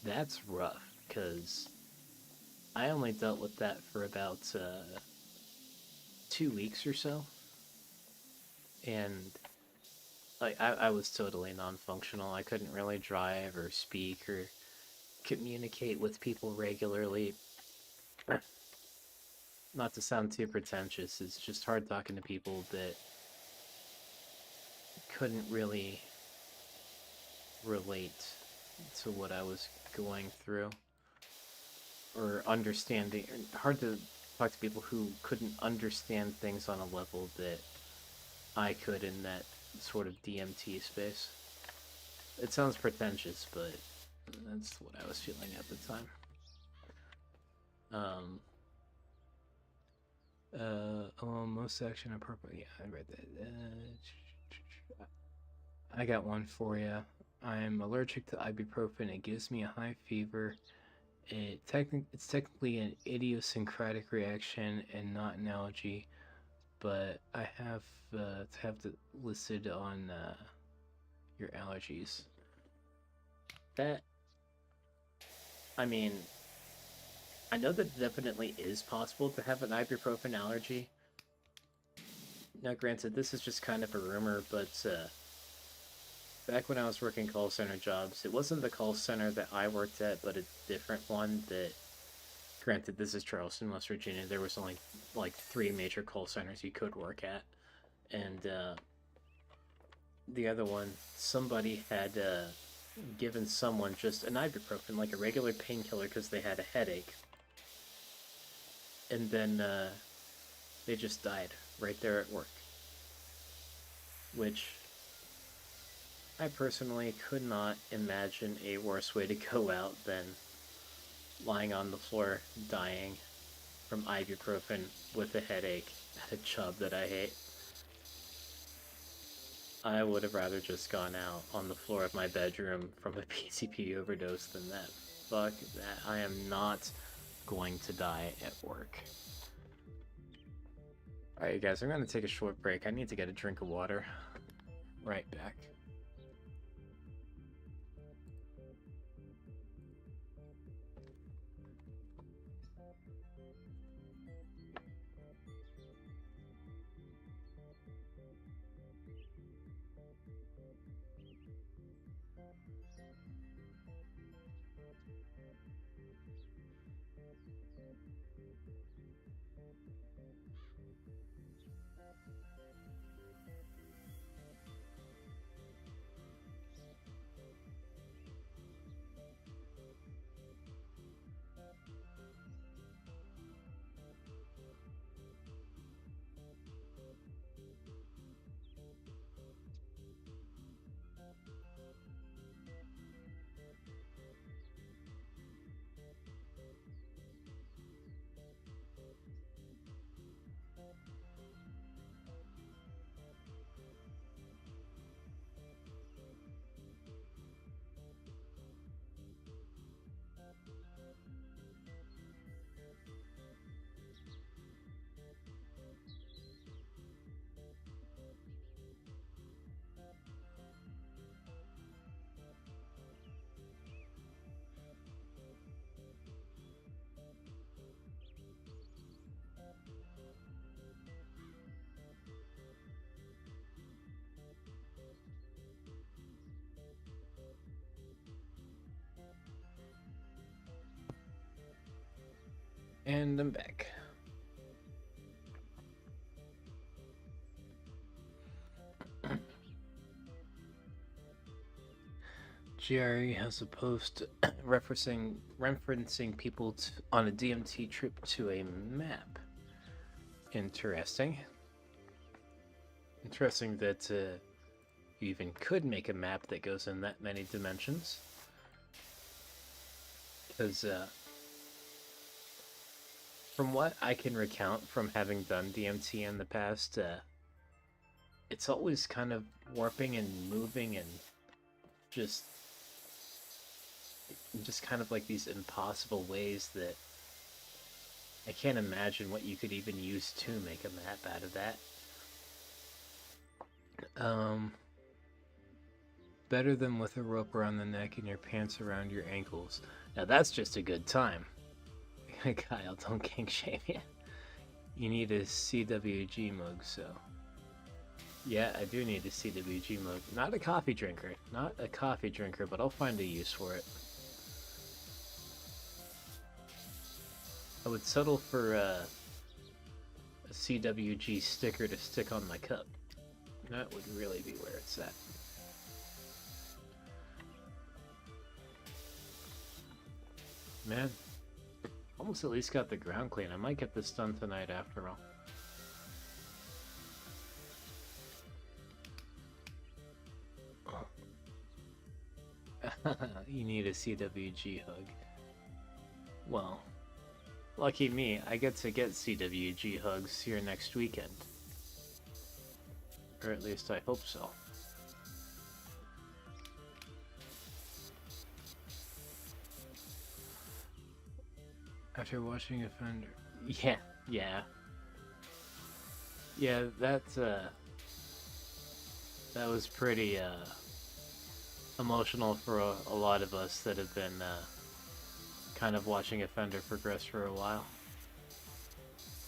Speaker 1: That's rough, because I only dealt with that for about 2 weeks or so. And like I was totally non-functional. I couldn't really drive or speak or communicate with people regularly. Not to sound too pretentious, it's just hard talking to people that couldn't really relate to what I was going through, or understanding. Hard to talk to people who couldn't understand things on a level that I could in that sort of DMT space. It sounds pretentious, but that's what I was feeling at the time. Most action on purple. Yeah, I read that. I got one for you. I'm allergic to ibuprofen. It gives me a high fever It's technically an idiosyncratic reaction and not an allergy, but I have to have it listed on your allergies. That, I mean, I know that it definitely is possible to have an ibuprofen allergy. Now, granted, this is just kind of a rumor, but back when I was working call center jobs, it wasn't the call center that I worked at, but a different one that, granted, this is Charleston, West Virginia. There was only like 3 major call centers you could work at. And the other one, somebody had given someone just an ibuprofen, like a regular painkiller, because they had a headache. And then they just died right there at work. Which I personally could not imagine a worse way to go out than lying on the floor dying from ibuprofen with a headache at a job that I hate. I would have rather just gone out on the floor of my bedroom from a PCP overdose than that. Fuck that. I am not going to die at work. Alright, guys, I'm going to take a short break. I need to get a drink of water. Right back. And I'm back. GRE has a post referencing people on a DMT trip to a map. Interesting. Interesting that you even could make a map that goes in that many dimensions. Because from what I can recount from having done DMT in the past, it's always kind of warping and moving and just kind of like these impossible ways that I can't imagine what you could even use to make a map out of that. Better than with a rope around the neck and your pants around your ankles. Now that's just a good time. Kyle, don't kink shame you. You need a CWG mug, so. Yeah, I do need a CWG mug. Not a coffee drinker. Not a coffee drinker, but I'll find a use for it. I would settle for a CWG sticker to stick on my cup. That would really be where it's at. Man, almost at least got the ground clean. I might get this done tonight after all. You need a CWG hug. Well, lucky me, I get to get CWG hugs here next weekend. Or at least I hope so.
Speaker 2: after watching Offender.
Speaker 1: Yeah. That was pretty emotional for a lot of us that have been kind of watching Offender progress for a while.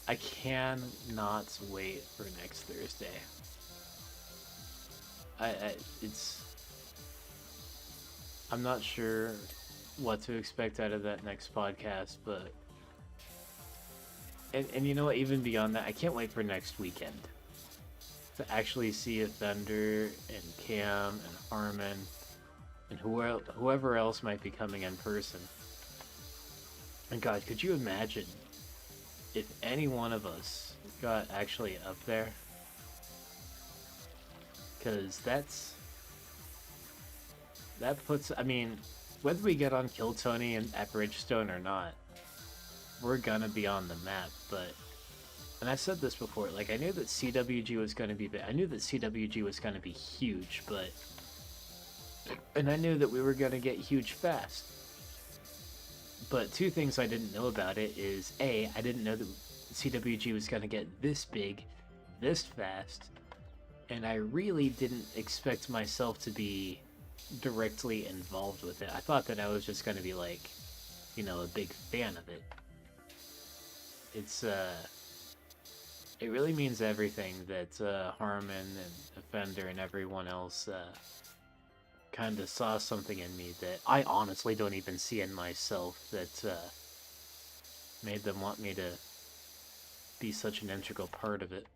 Speaker 1: I cannot wait for next Thursday. I'm not sure what to expect out of that next podcast, but and you know what, even beyond that, I can't wait for next weekend to actually see Offender and Cam and Harmon and whoever else might be coming in person. And God, could you imagine if any one of us got actually up there? Because that puts, I mean, whether we get on Kill Tony and at Bridgestone or not, we're gonna be on the map. But, and I said this before, like, I knew that CWG was gonna be big. I knew that CWG was gonna be huge, but, and I knew that we were gonna get huge fast. But two things I didn't know about it is, A, I didn't know that CWG was gonna get this big, this fast, and I really didn't expect myself to be directly involved with it. I thought that I was just going to be like, you know, a big fan of it. It really means everything that Harmon and Offender and everyone else kind of saw something in me that I honestly don't even see in myself that made them want me to be such an integral part of it.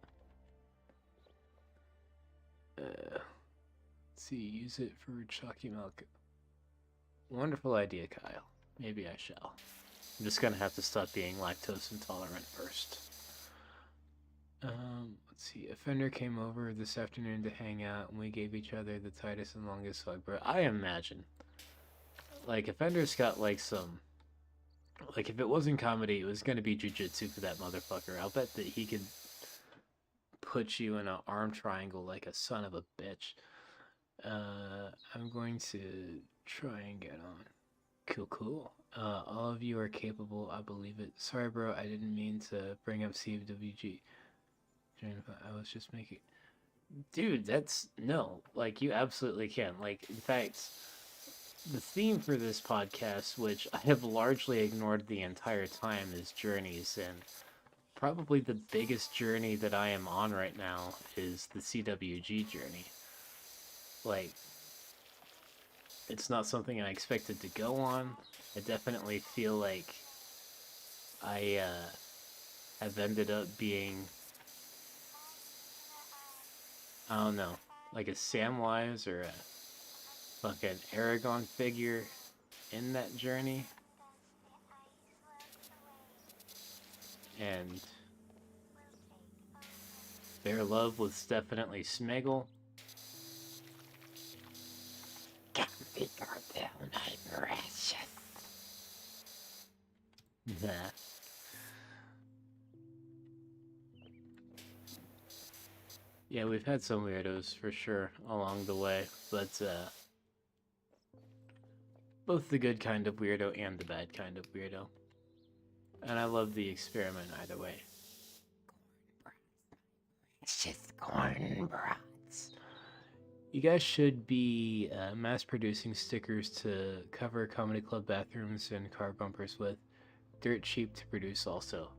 Speaker 1: Let's see, use it for chalky milk. Wonderful idea, Kyle. Maybe I shall. I'm just gonna have to stop being lactose intolerant first. Let's see. Offender came over this afternoon to hang out, and we gave each other the tightest and longest hug, bro. I imagine. Like, Offender's got, like, some... Like, if it wasn't comedy, it was gonna be jujitsu for that motherfucker. I'll bet that he could put you in an arm triangle like a son of a bitch. I'm going to try and get on. Cool. All of you are capable, I believe it. Sorry, bro, I didn't mean to bring up CWG. I was just making... Dude, that's... No, like, you absolutely can. Like, in fact, the theme for this podcast, which I have largely ignored the entire time, is journeys, and probably the biggest journey that I am on right now is the CWG journey. Like, it's not something I expected to go on. I definitely feel like I have ended up being, I don't know, like a Samwise or a fucking Aragon figure in that journey. And their love was definitely Smiggle. Nah. Yeah, we've had some weirdos for sure along the way, but both the good kind of weirdo and the bad kind of weirdo. And I love the experiment either way. It's just corn brats. You guys should be mass producing stickers to cover comedy club bathrooms and car bumpers with. Dirt cheap to produce also.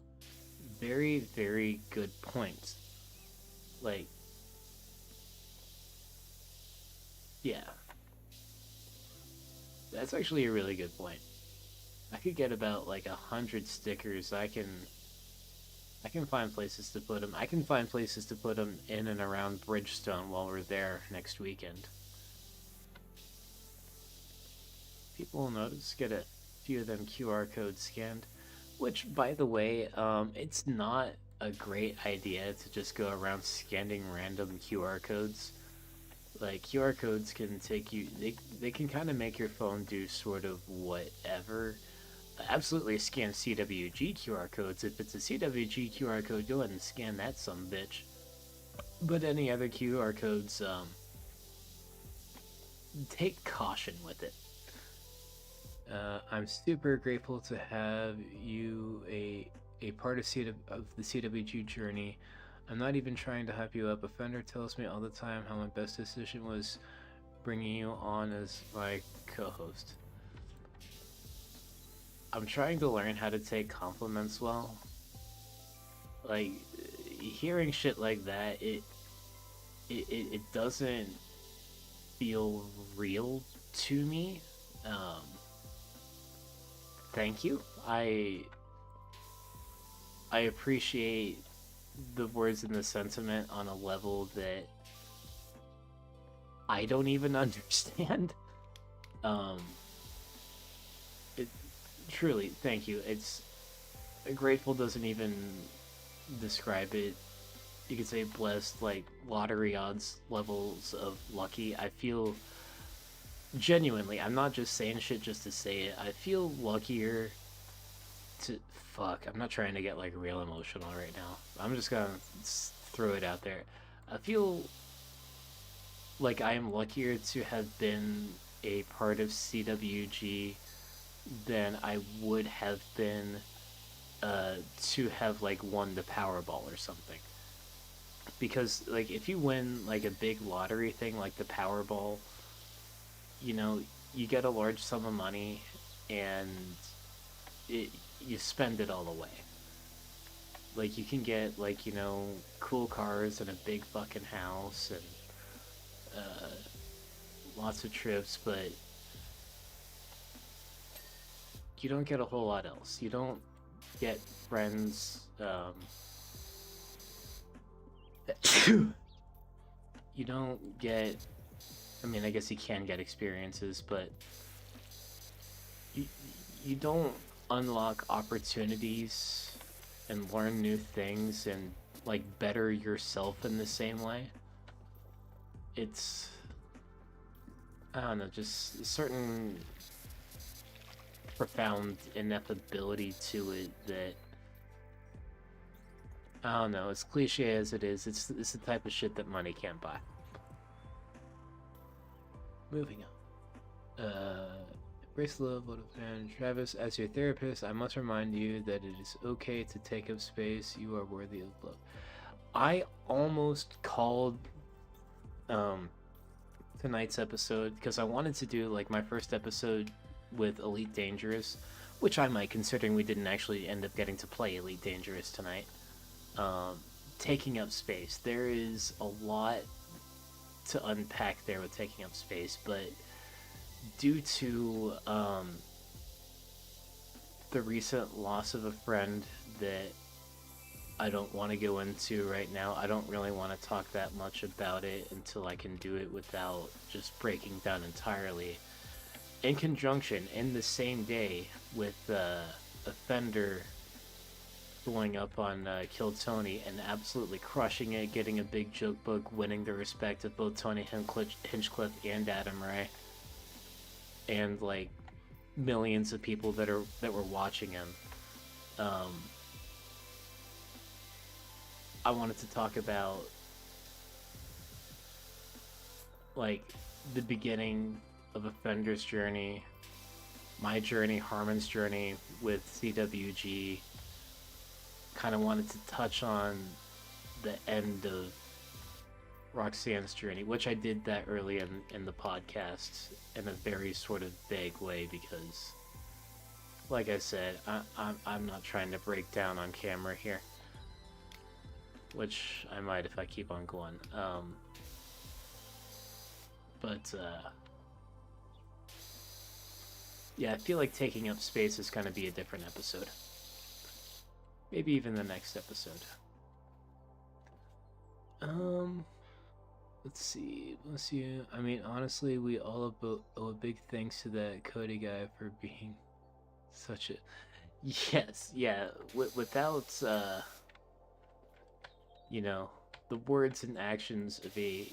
Speaker 1: Very, very good point. Like, yeah. That's actually a really good point. I could get about like 100 stickers. I can find places to put them. I can find places to put them in and around Bridgestone while we're there next weekend. People will notice, get a few of them QR codes scanned. Which, by the way, it's not a great idea to just go around scanning random QR codes. Like, QR codes can take you... They can kind of make your phone do sort of whatever. Absolutely scan CWG QR codes. If it's a CWG QR code, go ahead and scan that sumbitch. But any other QR codes, take caution with it. I'm super grateful to have you a part of, of the CWG journey. I'm not even trying to hype you up. Offender tells me all the time how my best decision was bringing you on as my co-host. I'm trying to learn how to take compliments well. Like, hearing shit like that, it doesn't feel real to me. Um, Thank you. I appreciate the words and the sentiment on a level that I don't even understand. Um, it truly, thank you. It's grateful doesn't even describe it. You could say blessed, like lottery odds levels of lucky. I feel genuinely, I'm not just saying shit just to say it. I feel luckier to fuck. I'm not trying to get like real emotional right now. I'm just gonna throw it out there. I feel like I am luckier to have been a part of CWG than I would have been to have like won the Powerball or something. Because like if you win like a big lottery thing like the Powerball, you know, you get a large sum of money and it, you spend it all away. Like you can get like, you know, cool cars and a big fucking house and lots of trips, but you don't get a whole lot else. You don't get friends. You don't get. I mean, I guess you can get experiences, but you you don't unlock opportunities and learn new things and like better yourself in the same way. It's I don't know, just a certain profound ineffability to it that I don't know. As cliche as it is, it's the type of shit that money can't buy. Moving on. Embrace love, what a fan. Travis, as your therapist, I must remind you that it is okay to take up space. You are worthy of love. I almost called tonight's episode because I wanted to do like my first episode with Elite Dangerous, which I might, considering we didn't actually end up getting to play Elite Dangerous tonight. Taking up space. There is a lot to unpack there with taking up space, but due to the recent loss of a friend that I don't want to go into right now, I don't really want to talk that much about it until I can do it without just breaking down entirely. In conjunction, in the same day, with Offender going up on Kill Tony and absolutely crushing it, getting a big joke book, winning the respect of both Tony Hinchcliffe and Adam Ray, and like millions of people that were watching him. I wanted to talk about like the beginning of Offender's journey, my journey, Harmon's journey with CWG. Kind of wanted to touch on the end of Roxanne's journey, which I did that early in the podcast in a very sort of vague way because, like I said, I'm not trying to break down on camera here, which I might if I keep on going. Yeah, I feel like taking up space is going to be a different episode. Maybe even the next episode. Let's see. Bless you. I mean, honestly, we all owe a big thanks to that Cody guy for being such a... Yes, yeah. Without, you know, the words and actions of a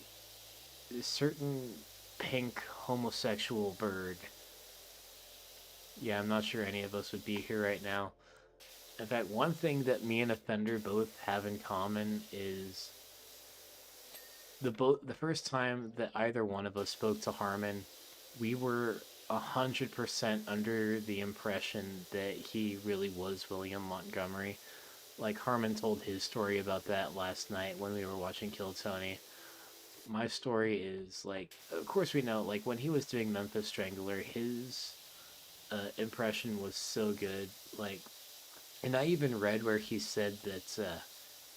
Speaker 1: certain pink homosexual bird, yeah, I'm not sure any of us would be here right now. In fact, one thing that me and Offender both have in common is the first time that either one of us spoke to Harmon, we were 100% under the impression that he really was William Montgomery. Like, Harmon told his story about that last night when we were watching Kill Tony. My story is, like, of course we know, like, when he was doing Memphis Strangler, his impression was so good. Like, and I even read where he said that,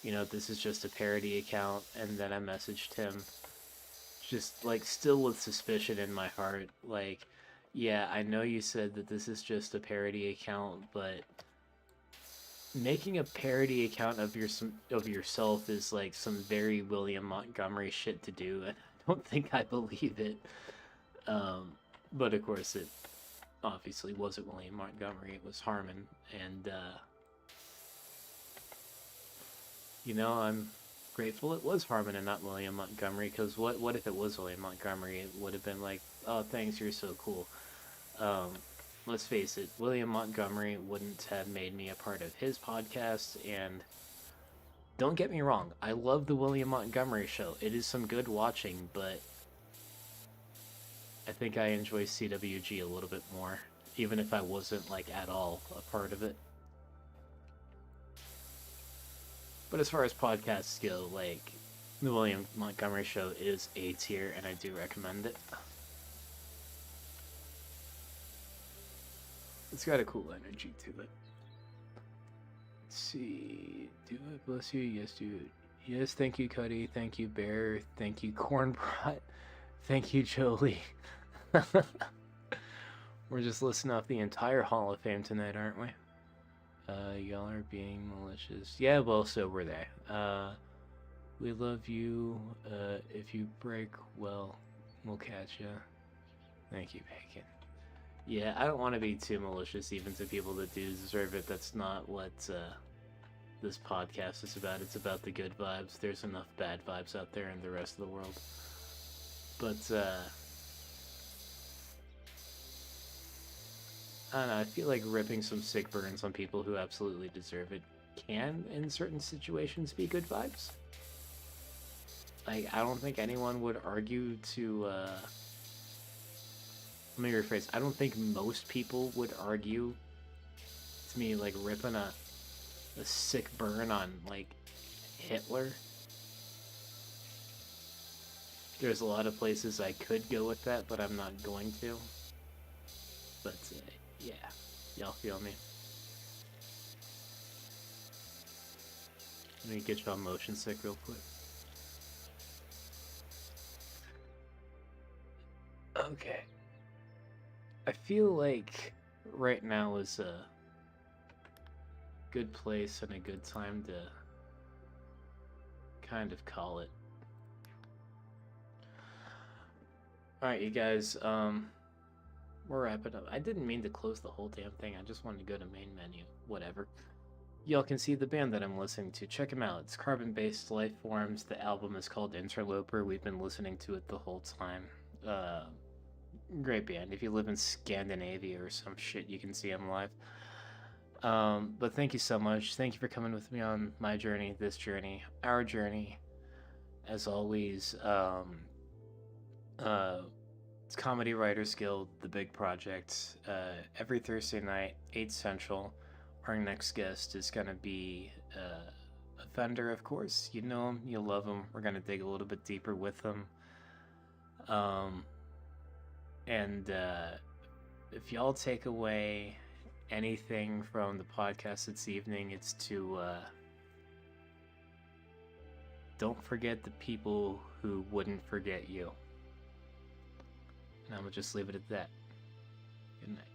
Speaker 1: this is just a parody account, and then I messaged him, just, like, still with suspicion in my heart. Like, yeah, I know you said that this is just a parody account, but making a parody account of yourself is like some very William Montgomery shit to do, and I don't think I believe it. But of course, it obviously wasn't William Montgomery; it was Harmon, and I'm grateful it was Harmon and not William Montgomery. Because what if it was William Montgomery? It would have been like, oh, thanks, you're so cool. Let's face it, William Montgomery wouldn't have made me a part of his podcast, and don't get me wrong, I love the William Montgomery show. It is some good watching, but I think I enjoy CWG a little bit more, even if I wasn't, like, at all a part of it. But as far as podcasts go, like, the William Montgomery show is A tier, and I do recommend it. It's got a cool energy to it. Let's see. Do it, bless you. Yes, dude. Yes, thank you, Cuddy. Thank you, Bear. Thank you, Cornbrat. Thank you, Jolie. We're just listing off the entire Hall of Fame tonight, aren't we? Y'all are being malicious. Yeah, well, so were they. We love you. If you break, well, we'll catch ya. Thank you, Bacon. Yeah, I don't want to be too malicious even to people that do deserve it. That's not what this podcast is about. It's about the good vibes. There's enough bad vibes out there in the rest of the world. But, I don't know, I feel like ripping some sick burns on people who absolutely deserve it can, in certain situations, be good vibes. Like, I don't think anyone would argue to, let me rephrase. I don't think most people would argue to me, like, ripping a sick burn on, like, Hitler. There's a lot of places I could go with that, but I'm not going to. But, yeah. Y'all feel me? Let me get y'all motion sick real quick. Okay. I feel like right now is a good place and a good time to kind of call it. Alright, you guys, we're wrapping up. I didn't mean to close the whole damn thing. I just wanted to go to main menu. Whatever. Y'all can see the band that I'm listening to. Check them out. It's Carbon-Based Life Forms. The album is called Interloper. We've been listening to it the whole time. Great band. If you live in Scandinavia or some shit, you can see them live. But thank you so much. Thank you for coming with me on my journey, this journey, our journey. As always, it's Comedy Writers Guild, the big project. Every Thursday night, 8 Central. Our next guest is going to be a Fender, of course. You know him, you love him. We're going to dig a little bit deeper with him. And if y'all take away anything from the podcast this evening, it's to don't forget the people who wouldn't forget you. And I'm going to just leave it at that. Good night.